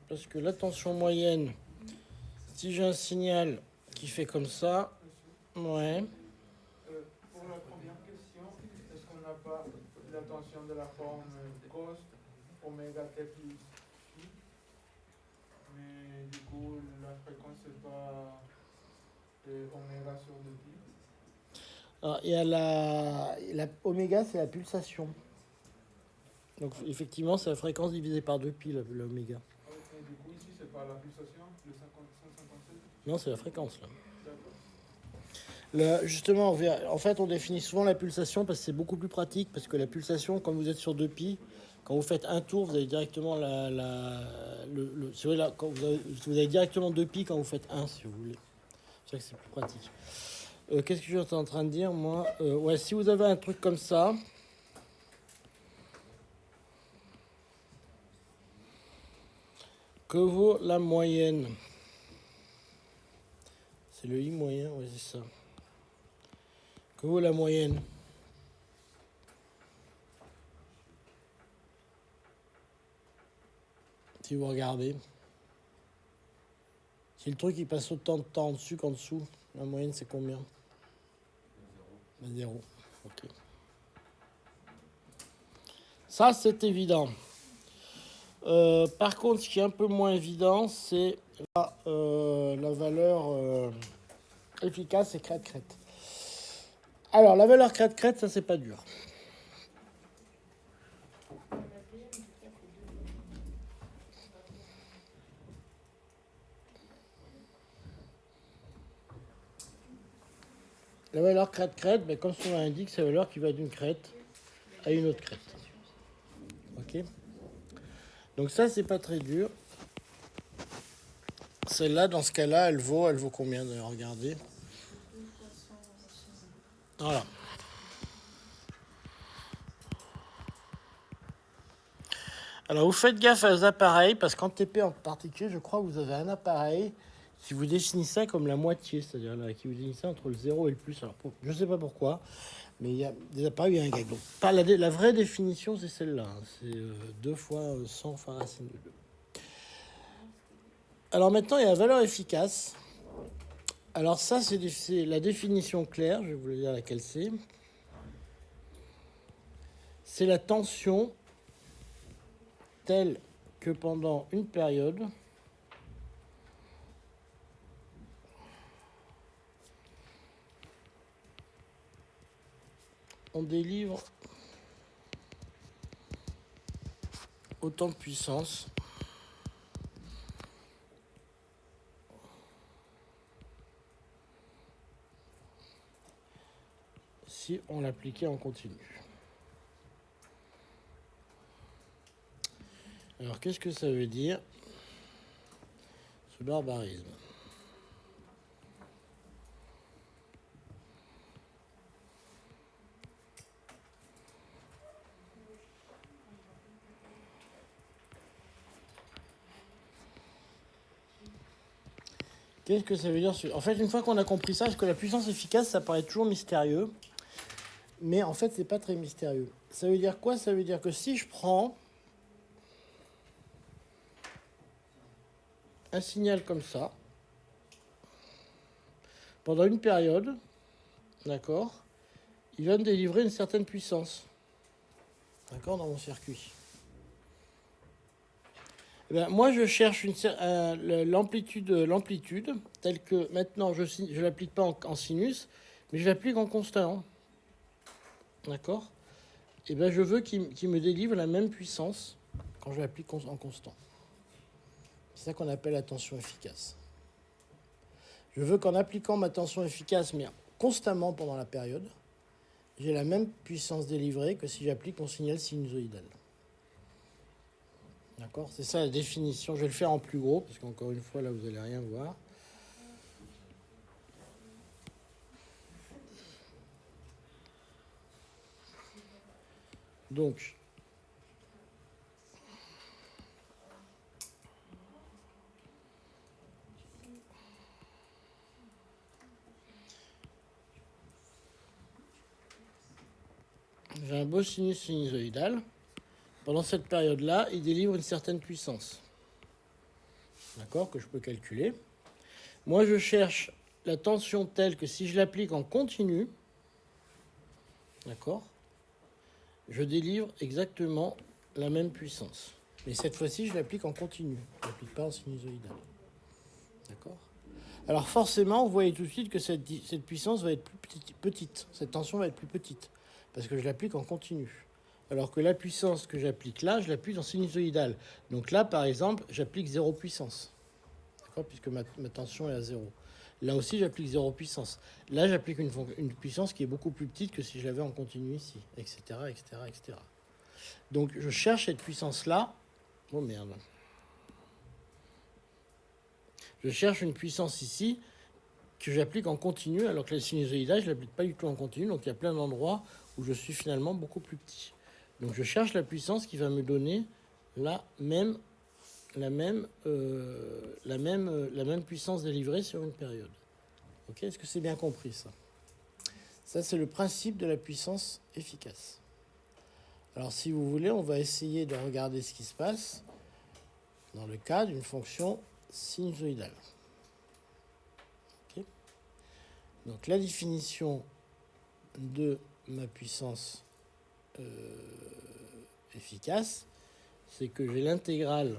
Parce que la tension moyenne, si j'ai un signal qui fait comme ça, ouais. Pour la première question, est-ce qu'on n'a pas la tension de la forme cos oméga t plus i, mais du coup la fréquence c'est pas oméga sur 2pi. Alors, il y a la oméga, c'est la pulsation. Donc effectivement, c'est la fréquence divisée par 2pi, l'oméga. Et du coup ici c'est pas la pulsation, le 157. Non, c'est la fréquence là. D'accord. Justement, en fait, on définit souvent la pulsation parce que c'est beaucoup plus pratique. Parce que la pulsation, quand vous êtes sur 2pi, quand vous faites un tour, vous avez directement quand vous avez directement 2pi quand vous faites 1, si vous voulez. C'est vrai que c'est plus pratique. Qu'est-ce que je suis en train de dire, moi ouais, si vous avez un truc comme ça, que vaut la moyenne? C'est le I moyen, ouais, c'est ça. Que vaut la moyenne? Si vous regardez. Si le truc il passe autant de temps en dessus qu'en dessous, la moyenne c'est combien? 0. Ok. Ça c'est évident. Par contre, ce qui est un peu moins évident, c'est la valeur efficace et crête-crête. Alors, la valeur crête-crête, ça c'est pas dur. La valeur crête-crête, ben, comme son nom l'indique, c'est la valeur qui va d'une crête à une autre crête. Ok. Donc ça, c'est pas très dur. Celle-là, dans ce cas-là, elle vaut combien d'ailleurs? Regardez. Voilà. Alors vous faites gaffe aux appareils, parce qu'en TP en particulier, je crois que vous avez un appareil qui vous définit ça comme la moitié, c'est-à-dire là, qui vous définit ça entre le 0 et le plus. Alors je ne sais pas pourquoi, mais il y a des appareils où il y a un gag. Donc, la vraie définition, c'est celle-là. Hein. C'est 2 fois 100 fois racine de 2. Alors maintenant, il y a la valeur efficace. Alors ça, c'est la définition claire, je vais vous dire laquelle c'est. C'est la tension telle que pendant une période, on délivre autant de puissance si on l'appliquait en continu. Alors, qu'est-ce que ça veut dire, ce barbarisme? Qu'est-ce que ça veut dire? En fait, une fois qu'on a compris ça, parce que la puissance efficace, ça paraît toujours mystérieux. Mais en fait, c'est pas très mystérieux. Ça veut dire quoi? Ça veut dire que si je prends un signal comme ça, pendant une période, d'accord, il va me délivrer une certaine puissance, d'accord, dans mon circuit. Eh bien, moi, je cherche l'amplitude, telle que maintenant, je ne l'applique pas en sinus, mais je l'applique en constant, d'accord. Et bien, je veux qu'il me délivre la même puissance quand je l'applique en constant. C'est ça qu'on appelle la tension efficace. Je veux qu'en appliquant ma tension efficace, mais constamment pendant la période, j'ai la même puissance délivrée que si j'applique mon signal sinusoïdal. D'accord? C'est ça la définition. Je vais le faire en plus gros, parce qu'encore une fois, là, vous n'allez rien voir. Donc, j'ai un beau sinus sinusoïdal. Pendant cette période-là, il délivre une certaine puissance. D'accord? Que je peux calculer. Moi, je cherche la tension telle que si je l'applique en continu, d'accord, je délivre exactement la même puissance. Mais cette fois-ci, je l'applique en continu. Je ne l'applique pas en sinusoïdal. D'accord? Alors forcément, vous voyez tout de suite que cette puissance va être plus petite. Cette tension va être plus petite. Parce que je l'applique en continu. Alors que la puissance que j'applique là, je l'applique en sinusoïdal. Donc là, par exemple, j'applique 0 puissance. D'accord? Puisque ma tension est à 0. Là aussi, j'applique 0 puissance. Là, j'applique une puissance qui est beaucoup plus petite que si je l'avais en continu ici, etc., etc., etc. Donc, je cherche cette puissance-là. Oh merde. Je cherche une puissance ici que j'applique en continu, alors que la sinusoïdale, je ne l'applique pas du tout en continu. Donc, il y a plein d'endroits où je suis finalement beaucoup plus petit. Donc, je cherche la puissance qui va me donner la même puissance délivrée sur une période. Ok, est-ce que c'est bien compris ça? Ça, c'est le principe de la puissance efficace. Alors, si vous voulez, on va essayer de regarder ce qui se passe dans le cas d'une fonction sinusoïdale. Okay. Donc, la définition de ma puissance efficace, c'est que j'ai l'intégrale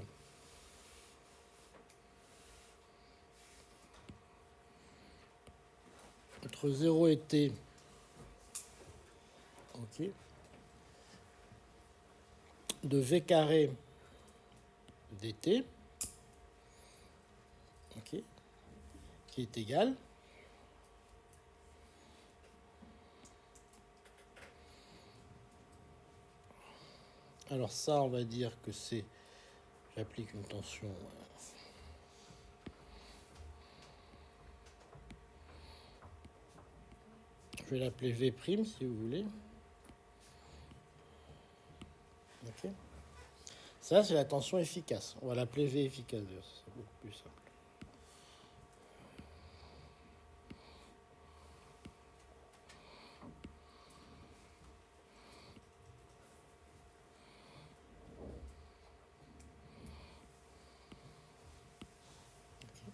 entre 0 et t, okay, de v carré dt, okay, qui est égal alors ça, on va dire que c'est, j'applique une tension je vais l'appeler V' si vous voulez. Okay. Ça, c'est la tension efficace. On va l'appeler V efficace, c'est beaucoup plus simple. Okay.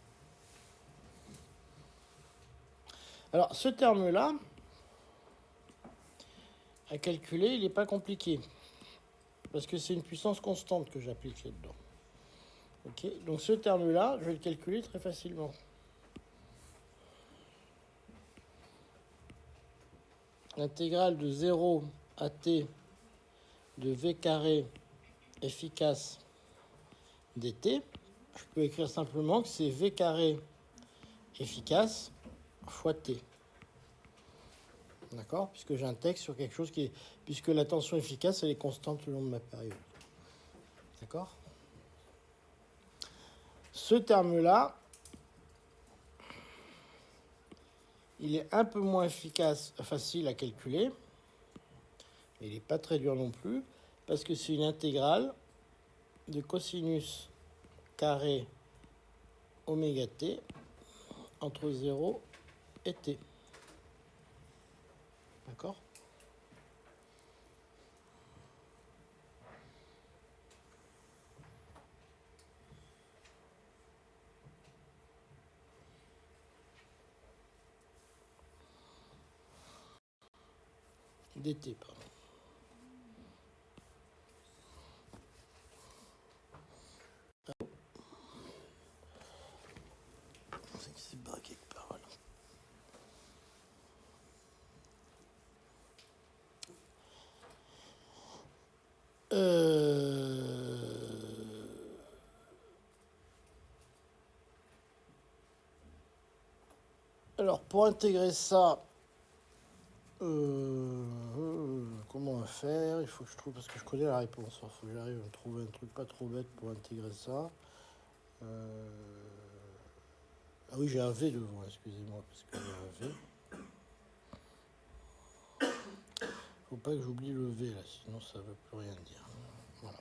Alors, ce terme-là, à calculer, il n'est pas compliqué. Parce que c'est une puissance constante que j'applique là-dedans. Okay. Donc ce terme-là, je vais le calculer très facilement. L'intégrale de 0 à t de v carré efficace dt, je peux écrire simplement que c'est v carré efficace fois t. D'accord? Puisque j'ai un texte sur quelque chose qui est... Puisque la tension efficace, elle est constante le long de ma période. D'accord? Ce terme-là, il est un peu moins facile à calculer, mais il n'est pas très dur non plus, parce que c'est une intégrale de cosinus carré oméga t entre 0 et t. D'accord? dt, pardon. C'est qui s'est barré quelque part, voilà. Alors, pour intégrer ça, comment on va faire? Il faut que je trouve, parce que je connais la réponse. Il faut que j'arrive à me trouver un truc pas trop bête pour intégrer ça. Ah oui, j'ai un V devant, excusez-moi, parce que j'ai un V. Faut pas que j'oublie le V là, sinon ça veut plus rien dire. Voilà.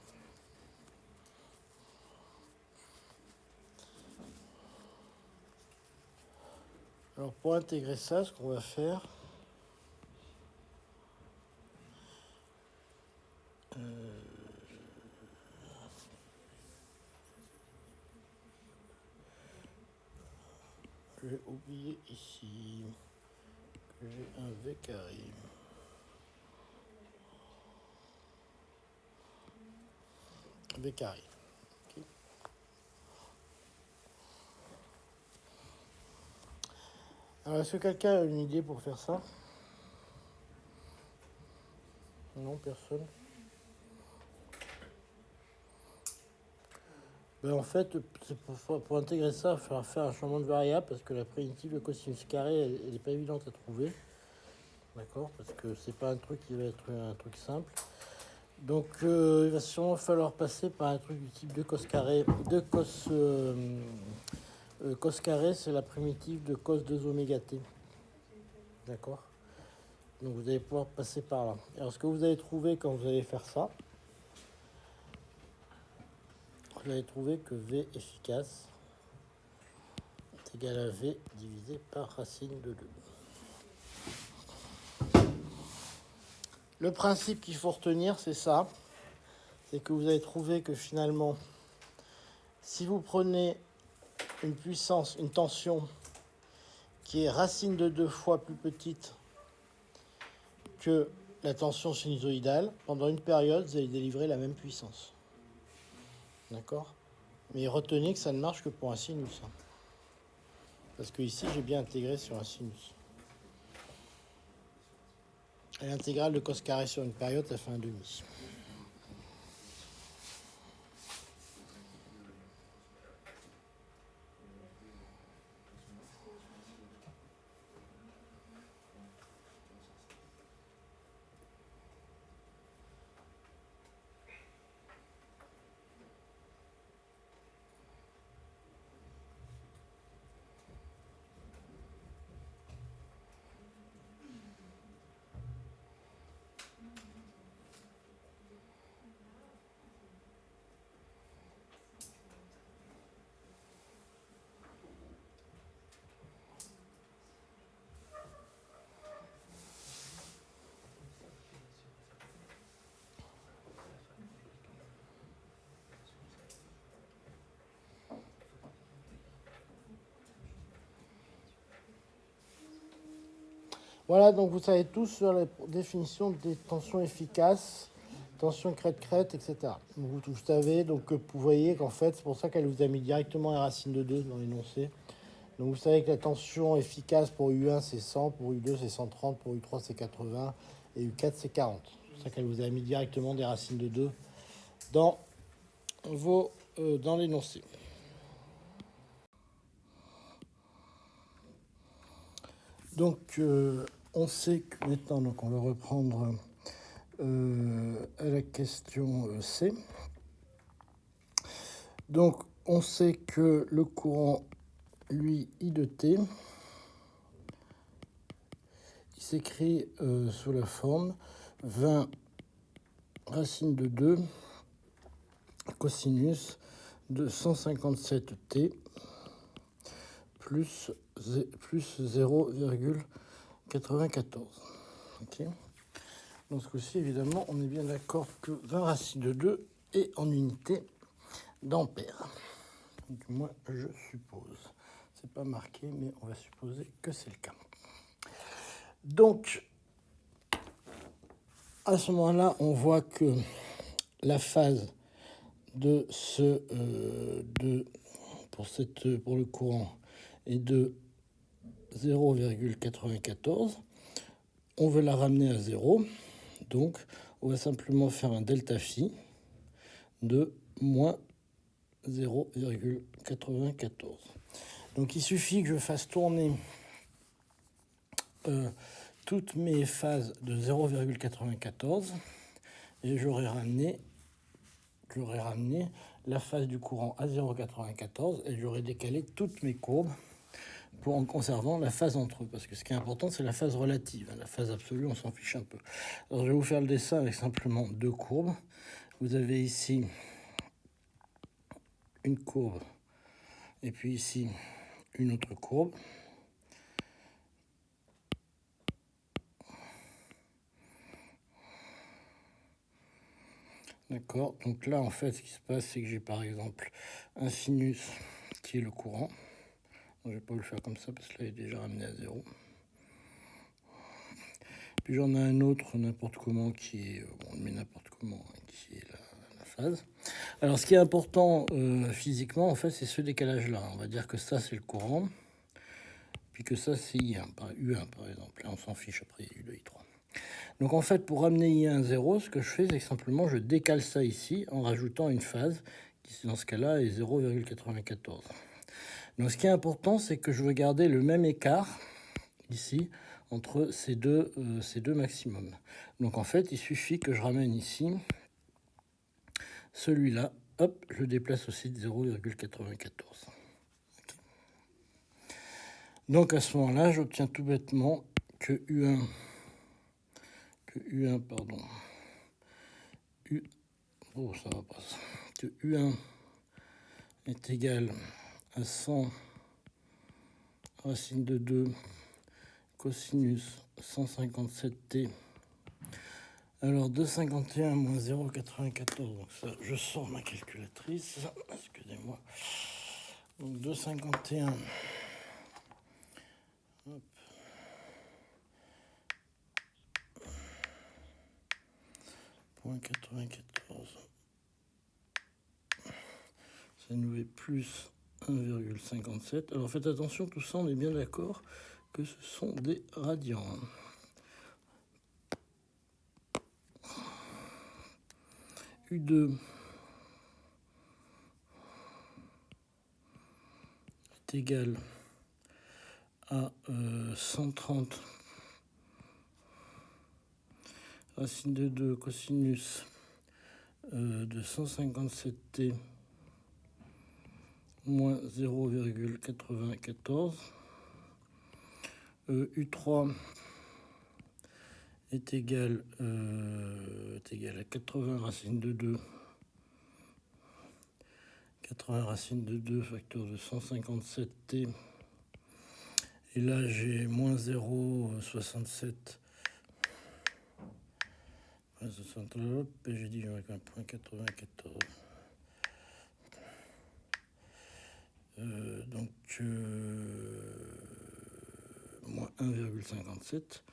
Alors pour intégrer ça, ce qu'on va faire, j'ai oublié ici que j'ai un V carré. V carré. Okay. Alors est-ce que quelqu'un a une idée pour faire ça? Non, personne. Ben en fait, pour intégrer ça, il faudra faire un changement de variable parce que la primitive de cosinus carré, elle n'est pas évidente à trouver. D'accord? Parce que c'est pas un truc qui va être un truc simple. Donc il va sûrement falloir passer par un truc du type de cos carré. De cos carré, c'est la primitive de cos 2 oméga t. D'accord? Donc vous allez pouvoir passer par là. Alors ce que vous allez trouver quand vous allez faire ça, vous allez trouver que V efficace est égal à V divisé par racine de 2. Le principe qu'il faut retenir, c'est ça. C'est que vous allez trouver que finalement, si vous prenez une puissance, une tension qui est racine de 2 fois plus petite que la tension sinusoïdale, pendant une période, vous allez délivrer la même puissance. D'accord? Mais retenez que ça ne marche que pour un sinus. Parce que ici, j'ai bien intégré sur un sinus. Et l'intégrale de cos carré sur une période, ça fait un demi. Voilà, donc vous savez tous sur la définition des tensions efficaces, tension crête-crête, etc. Vous savez, donc vous voyez qu'en fait, c'est pour ça qu'elle vous a mis directement la racine de 2 dans l'énoncé. Donc vous savez que la tension efficace pour U1 c'est 100, pour U2 c'est 130, pour U3 c'est 80 et U4 c'est 40. C'est pour ça qu'elle vous a mis directement des racines de 2 dans l'énoncé. Donc on sait que maintenant, donc on va reprendre à la question C. Donc on sait que le courant, lui, I de T, il s'écrit sous la forme 20 racine de 2 cosinus de 157T plus 0,94. Okay. Donc ce coup-ci, évidemment, on est bien d'accord que 20 racine de 2 est en unité d'ampères. Du moins, je suppose. C'est pas marqué, mais on va supposer que c'est le cas. Donc, à ce moment-là, on voit que la phase de pour le courant est de 0,94. On veut la ramener à 0. Donc, on va simplement faire un delta phi de moins 0,94. Donc, il suffit que je fasse tourner toutes mes phases de 0,94 et j'aurais ramené la phase du courant à 0,94 et j'aurais décalé toutes mes courbes pour en conservant la phase entre eux. Parce que ce qui est important, c'est la phase relative. La phase absolue, on s'en fiche un peu. Alors, je vais vous faire le dessin avec simplement deux courbes. Vous avez ici une courbe et puis ici une autre courbe. D'accord, donc là en fait ce qui se passe c'est que j'ai par exemple un sinus qui est le courant. Donc, je ne vais pas vous le faire comme ça parce que là il est déjà ramené à 0. Puis j'en ai un autre n'importe comment qui est, mais n'importe comment, qui est la phase. Alors ce qui est important physiquement en fait c'est ce décalage là. On va dire que ça c'est le courant, puis que ça c'est U1 par exemple. Là on s'en fiche après U2, I3. Donc en fait, pour ramener I1 à 0, ce que je fais, c'est que simplement je décale ça ici en rajoutant une phase qui, dans ce cas-là, est 0,94. Donc ce qui est important, c'est que je veux garder le même écart ici entre ces deux maximums. Donc en fait, il suffit que je ramène ici celui-là. Hop, je le déplace aussi de 0,94. Donc à ce moment-là, j'obtiens tout bêtement que U1, pardon, ça va pas. Que U1 est égal à 100 racine de 2 cosinus 157t. Alors 251 moins 0,94, donc ça, je sors ma calculatrice, excusez-moi. Donc 251. Hop. Point 94. Ça nous fait plus 1,57. Alors faites attention, tout ça, on est bien d'accord que ce sont des radians. U2 est égal à 130 racine de 2 cosinus de 157t moins 0,94. U3 est égal à 80 racine de 2. 80 racine de 2 facteur de 157t. Et là, j'ai moins 0,67. J'ai dit avec un point 94. Donc, moins 1,57.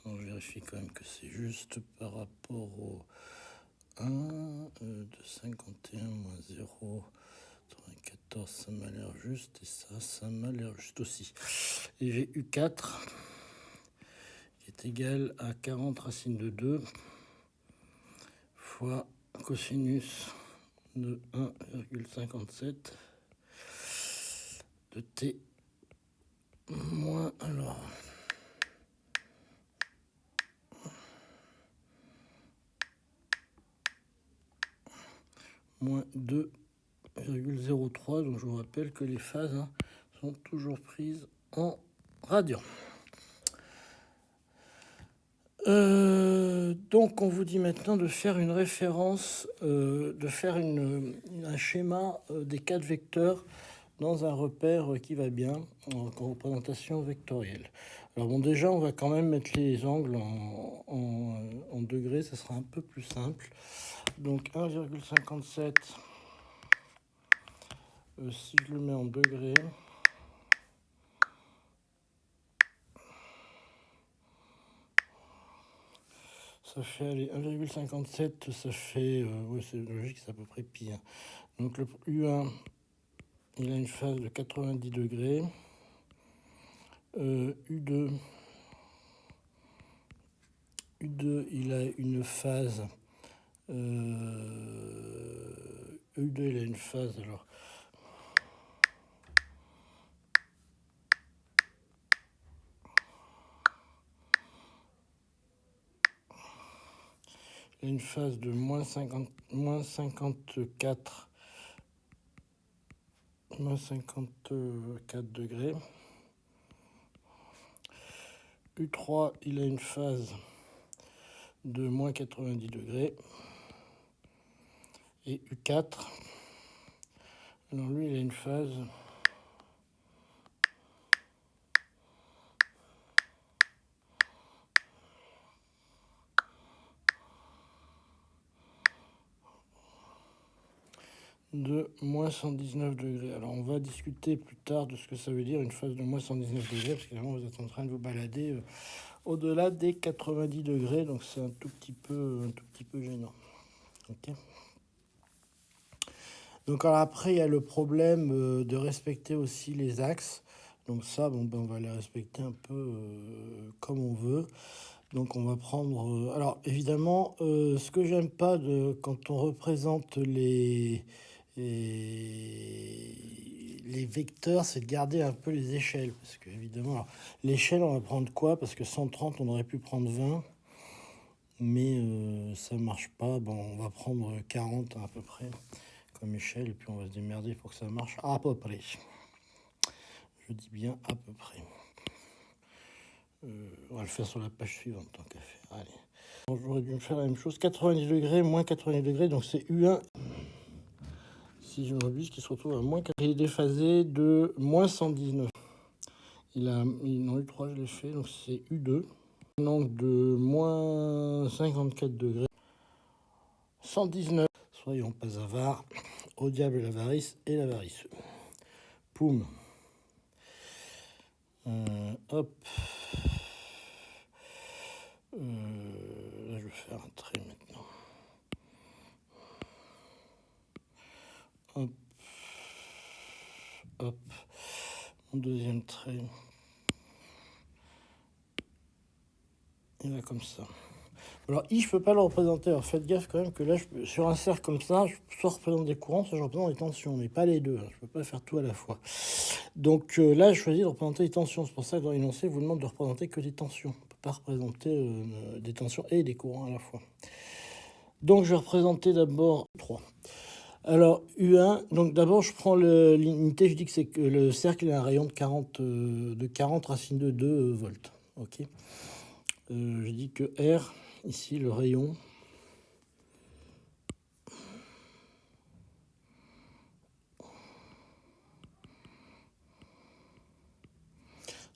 Je vérifie quand même que c'est juste par rapport au 1 de 51 moins 0,94, ça m'a l'air juste, et ça m'a l'air juste aussi. Et j'ai U4 qui est égal à 40 racine de 2 fois cosinus de 1,57 de t moins, alors, moins 2,03. Donc je vous rappelle que les phases sont toujours prises en radians. Donc on vous dit maintenant de faire une référence, de faire un schéma des 4 vecteurs dans un repère qui va bien en représentation vectorielle. Alors bon, déjà on va quand même mettre les angles en degrés, ça sera un peu plus simple. Donc 1,57, si je le mets en degrés, ça fait, allez, 1,57, ça fait, oui c'est logique, c'est à peu près pi. Donc le U1, il a une phase de 90 degrés. U2, il a une phase... U2, il a une phase, alors... il a une phase de moins 54 degrés. U3, il a une phase de moins 90 degrés. Et U4, alors lui, il a une phase de moins 119 degrés. Alors, on va discuter plus tard de ce que ça veut dire une phase de moins 119 degrés, parce qu'évidemment, vous êtes en train de vous balader au-delà des 90 degrés, donc c'est un tout petit peu gênant. Ok. Donc alors après, il y a le problème de respecter aussi les axes. Donc ça, bon, ben, on va les respecter un peu comme on veut. Donc on va prendre... alors évidemment, ce que j'aime pas quand on représente les vecteurs, c'est de garder un peu les échelles. Parce que évidemment, l'échelle, on va prendre quoi? Parce que 130, on aurait pu prendre 20. Mais ça marche pas. Bon, on va prendre 40 à peu près comme échelle, et puis on va se démerder pour que ça marche à peu près. Je dis bien à peu près. On va le faire sur la page suivante, tant qu'à faire. Allez. J'aurais dû me faire la même chose. 90 degrés, moins 90 degrés, donc c'est U1. Si je me rebuse, qui se retrouve à moins 4. Il est déphasé de moins 119. Non, U3, je l'ai fait, donc c'est U2. Un angle de moins 54 degrés. 119. Soyons pas avares. Au diable l'avarice et l'avarice. Poum. Hop. Là, je vais faire un trait maintenant. Hop. Hop. Mon deuxième trait. Il va comme ça. Alors, I, je peux pas le représenter. Alors, faites gaffe quand même que là, sur un cercle comme ça, je soit représente des courants, soit je représente des tensions, mais pas les deux. Hein. Je peux pas faire tout à la fois. Donc là, je choisis de représenter les tensions. C'est pour ça que dans l'énoncé, je vous demande de représenter que des tensions. On ne peut pas représenter des tensions et des courants à la fois. Donc, je vais représenter d'abord 3. Alors, U1, donc d'abord, je prends l'unité, je dis que c'est que le cercle a un rayon de 40 racine de 2 volts. Ok. Je dis que R, ici, le rayon,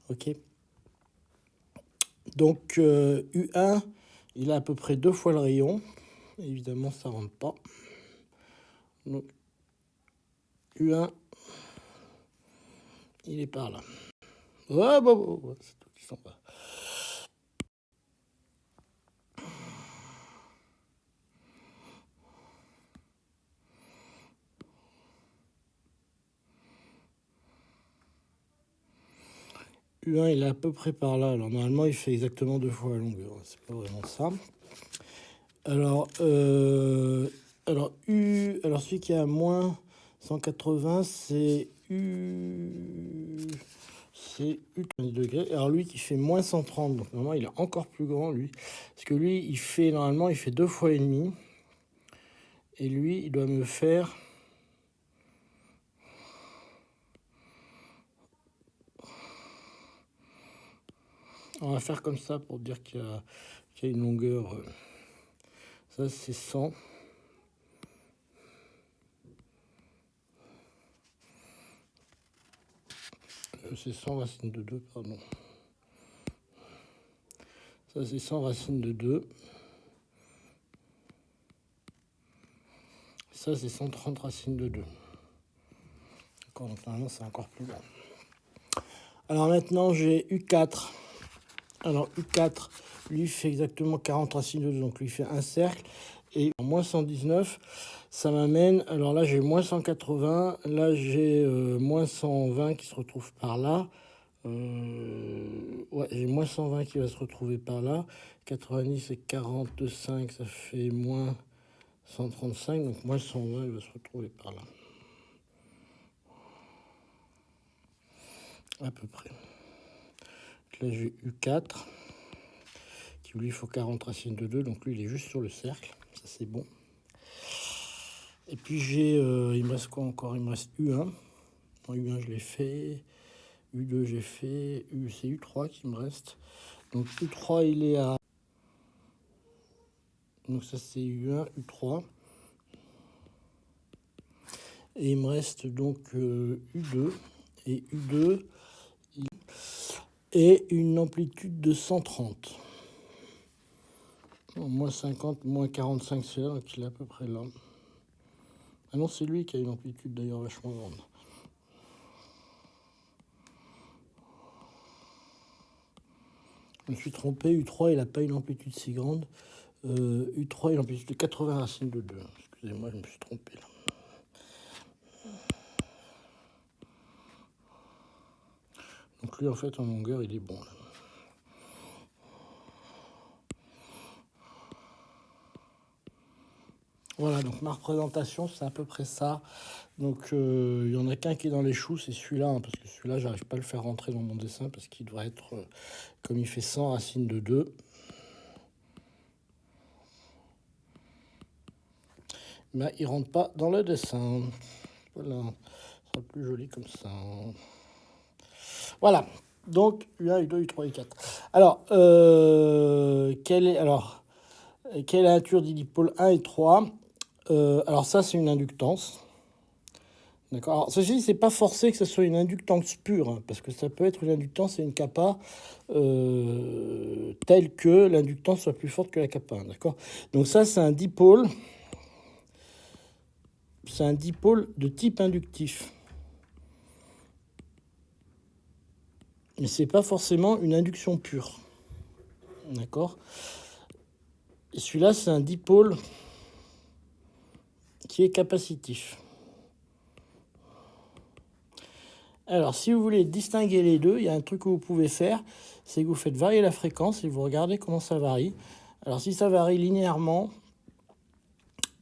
ok. Donc, U1, il a à peu près 2 fois le rayon. Évidemment, ça ne rentre pas. Donc, U1, il est par là. Ouais, bon, c'est tout qui s'en va. U1, il est à peu près par là. Alors, normalement, il fait exactement 2 fois la longueur. C'est pas vraiment ça. Alors, celui qui est à moins 180, c'est U... C'est U30 degrés. Alors, lui qui fait moins 130, donc normalement, il est encore plus grand, lui. Parce que lui, normalement, il fait 2 fois et demi. Et lui, il doit me faire... On va faire comme ça pour dire qu'il y a une longueur... ça, c'est 100. C'est 100 racine de 2, pardon. Ça, c'est 100 racine de 2. Ça, c'est 130 racines de 2. D'accord, donc normalement, c'est encore plus grand. Alors maintenant, j'ai U4. Alors U4, lui, fait exactement 40 racines de 2. Donc lui, fait un cercle. Et en moins 119, ça m'amène... Alors là, j'ai moins 180. Là, j'ai moins 120 qui se retrouve par là. Ouais, j'ai moins 120 qui va se retrouver par là. 90 et 45, ça fait moins 135. Donc moins 120, il va se retrouver par là. À peu près. Là, j'ai U4 qui que lui, il faut 40 racines de 2, donc lui, il est juste sur le cercle. Ça, c'est bon. Et puis, il me reste quoi encore? Il me reste U1. En U1, je l'ai fait. U2, j'ai fait. C'est U3 qui me reste. Donc, U3, il est à... Donc, ça, c'est U1, U3. Et il me reste donc U2. Et U2, et une amplitude de 130. Moins 50, moins 45, c'est là, donc il est à peu près là. Ah non, c'est lui qui a une amplitude d'ailleurs vachement grande. Je me suis trompé, U3 il n'a pas une amplitude si grande. U3 il a une amplitude de 80 racines de 2. Excusez-moi, je me suis trompé là. Donc lui en fait en longueur il est bon là. Voilà, donc ma représentation, c'est à peu près ça. Donc, il y en a qu'un qui est dans les choux, c'est celui-là, hein, parce que celui-là, j'arrive pas à le faire rentrer dans mon dessin, parce qu'il doit être, comme il fait 100 racines de 2. Mais il rentre pas dans le dessin. Voilà, ça sera plus joli comme ça. Voilà, donc U1, U2, U3, U4. Alors, quelle est la nature des dipoles 1 et 3 ? Alors ça, c'est une inductance. D'accord. Alors ceci, c'est pas forcé que ce soit une inductance pure, hein, parce que ça peut être une inductance et une kappa telle que l'inductance soit plus forte que la kappa. D'accord. Donc ça, c'est un dipôle. C'est un dipôle de type inductif. Mais c'est pas forcément une induction pure. D'accord. Et celui-là, c'est un dipôle qui est capacitif. Alors, si vous voulez distinguer les deux, il y a un truc que vous pouvez faire, c'est que vous faites varier la fréquence et vous regardez comment ça varie. Alors, si ça varie linéairement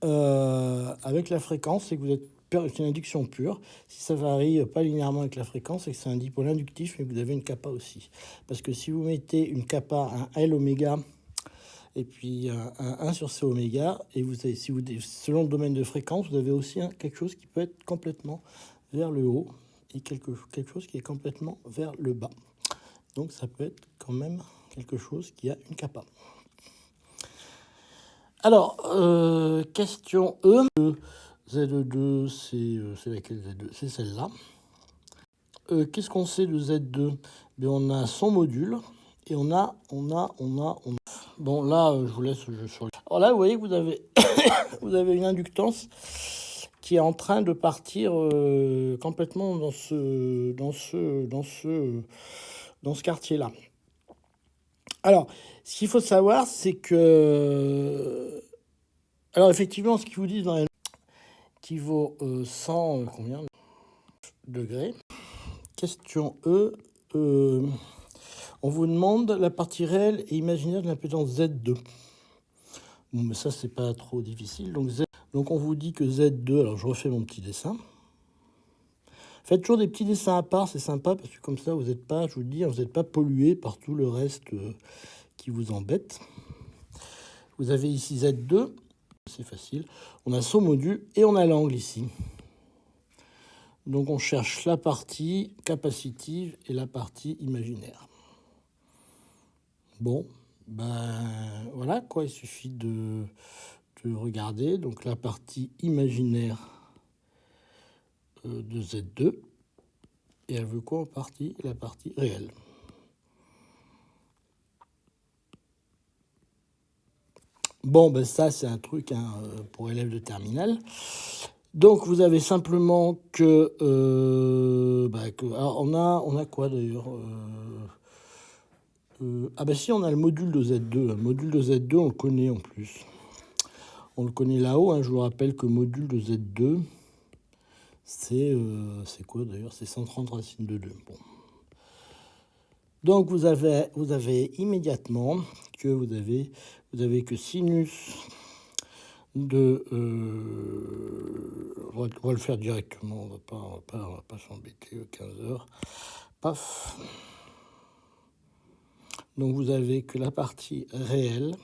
avec la fréquence, c'est que c'est une induction pure. Si ça varie pas linéairement avec la fréquence, c'est que c'est un dipôle inductif, mais vous avez une kappa aussi. Parce que si vous mettez une kappa, un L oméga, et puis un 1 sur C oméga, et vous avez, selon le domaine de fréquence, vous avez aussi quelque chose qui peut être complètement vers le haut et quelque chose qui est complètement vers le bas. Donc ça peut être quand même quelque chose qui a une kappa. Alors, question E. Z2, c'est laquelle Z2? C'est celle-là. Qu'est-ce qu'on sait de Z2? Ben, on a son module et on a. Bon, là, je vous laisse le jeu sur. Alors là, vous voyez que vous avez, vous avez une inductance qui est en train de partir complètement dans ce quartier-là. Alors, ce qu'il faut savoir, c'est que... Alors, effectivement, ce qu'ils vous disent dans les... qui vaut 100 combien degrés. Question E. On vous demande la partie réelle et imaginaire de l'impédance Z2. Bon, mais ça, c'est pas trop difficile. Donc, on vous dit que Z2... Alors, je refais mon petit dessin. Faites toujours des petits dessins à part, c'est sympa, parce que comme ça, vous n'êtes pas, je vous le dis, vous n'êtes pas pollué par tout le reste qui vous embête. Vous avez ici Z2, c'est facile. On a son module et on a l'angle ici. Donc on cherche la partie capacitive et la partie imaginaire. Bon, ben voilà quoi, il suffit de regarder. Donc la partie imaginaire de Z2, et elle veut quoi en partie? La partie réelle. Bon, ben ça, c'est un truc pour élèves de terminale. Donc, vous avez simplement que... alors, on a quoi, d'ailleurs ah ben si, on a le module de Z2. Le module de Z2, on le connaît en plus. On le connaît là-haut. Hein. Je vous rappelle que module de Z2, c'est quoi, d'ailleurs? C'est 130 racines de 2. Bon. Donc, vous avez immédiatement que vous avez que sinus de... on va le faire directement, on va pas s'embêter 15 heures. Paf. Donc vous avez que la partie réelle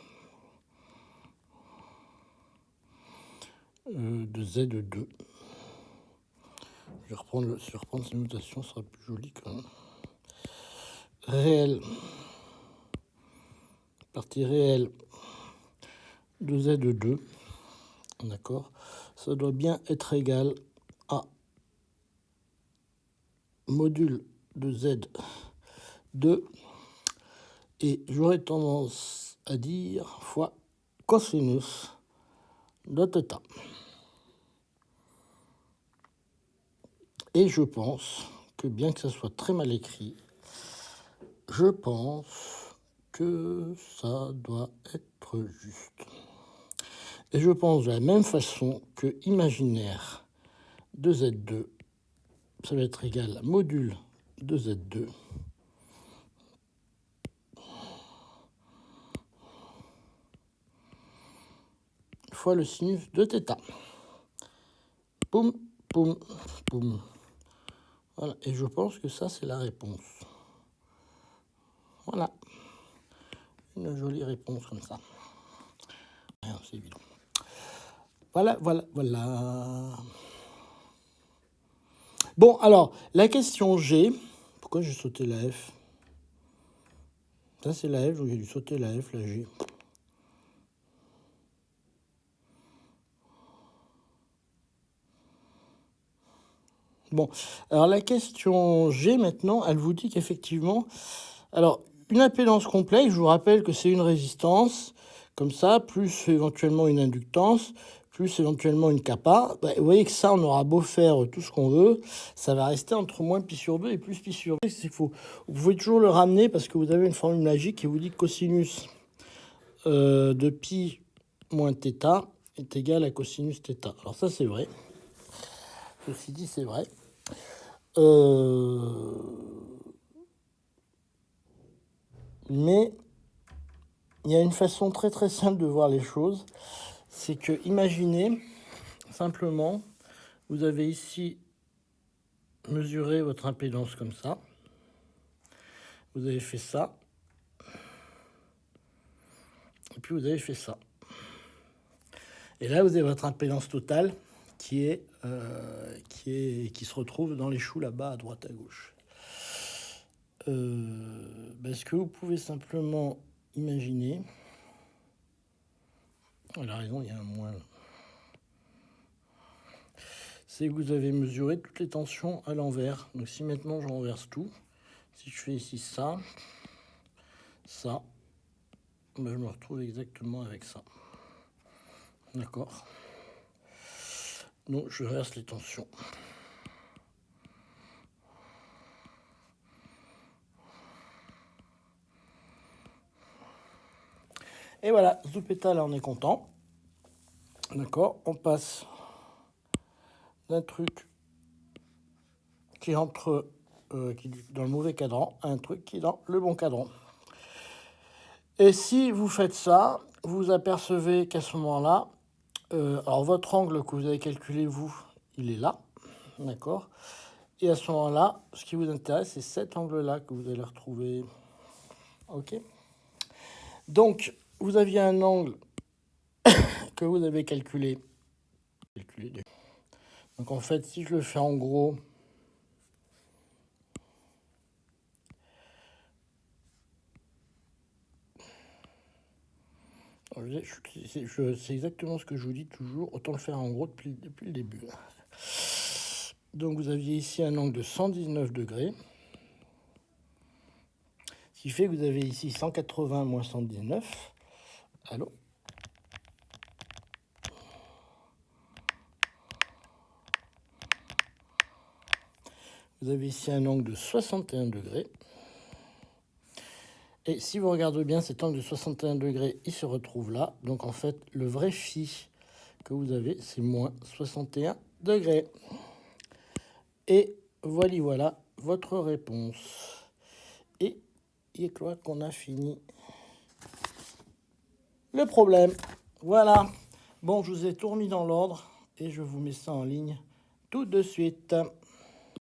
de Z2. Je vais reprendre ces notations, ce sera plus joli quand même. Réel, partie réelle de Z2, d'accord, ça doit bien être égal à module de Z2, et j'aurais tendance à dire fois cosinus de θ. Et je pense que bien que ça soit très mal écrit, je pense que ça doit être juste. Et je pense de la même façon que imaginaire de Z2, ça va être égal à module de Z2 fois le sinus de θ. Poum, poum, poum. Voilà, et je pense que ça, c'est la réponse. Voilà. Une jolie réponse comme ça. C'est évident. Voilà. Bon, alors, la question G. Pourquoi j'ai sauté la F? Ça, c'est la F, donc j'ai dû sauter la F, la G. Bon, alors la question G, maintenant, elle vous dit qu'effectivement... Alors, une impédance complexe, je vous rappelle que c'est une résistance, comme ça, plus éventuellement une inductance, plus éventuellement une kappa. Bah, vous voyez que ça, on aura beau faire tout ce qu'on veut, ça va rester entre moins pi sur 2 et plus pi sur 2. C'est faux. Vous pouvez toujours le ramener parce que vous avez une formule magique qui vous dit que cosinus de pi moins θ est égal à cosinus θ. Alors ça, c'est vrai. Ceci dit, c'est vrai. Mais il y a une façon très très simple de voir les choses. C'est que, imaginez, simplement, vous avez ici mesuré votre impédance comme ça. Vous avez fait ça. Et puis vous avez fait ça. Et là, vous avez votre impédance totale qui se retrouve dans les choux là-bas, à droite, à gauche. Ce que vous pouvez simplement imaginer... Elle a raison, il y a un moins. C'est que vous avez mesuré toutes les tensions à l'envers. Donc si maintenant je renverse tout, si je fais ici ça, ben je me retrouve exactement avec ça. D'accord? Donc je verse les tensions. Et voilà, Zoupeta, là on est content. D'accord? On passe d'un truc qui entre qui est dans le mauvais cadran à un truc qui est dans le bon cadran. Et si vous faites ça, vous apercevez qu'à ce moment-là, alors votre angle que vous avez calculé, vous, il est là, d'accord? Et à ce moment-là, ce qui vous intéresse, c'est cet angle-là que vous allez retrouver. OK? Donc, vous aviez un angle que vous avez calculé. Donc, en fait, si je le fais en gros, c'est exactement ce que je vous dis toujours. Autant le faire en gros depuis le début. Donc, vous aviez ici un angle de 119 degrés. Ce qui fait que vous avez ici 180 moins 119. Allô? Vous avez ici un angle de 61 degrés. Et si vous regardez bien, cet angle de 61 degrés, il se retrouve là. Donc en fait, le vrai phi que vous avez, c'est moins 61 degrés. Et voilà votre réponse. Et il est clair qu'on a fini le problème. Voilà. Bon, je vous ai tout remis dans l'ordre et je vous mets ça en ligne tout de suite.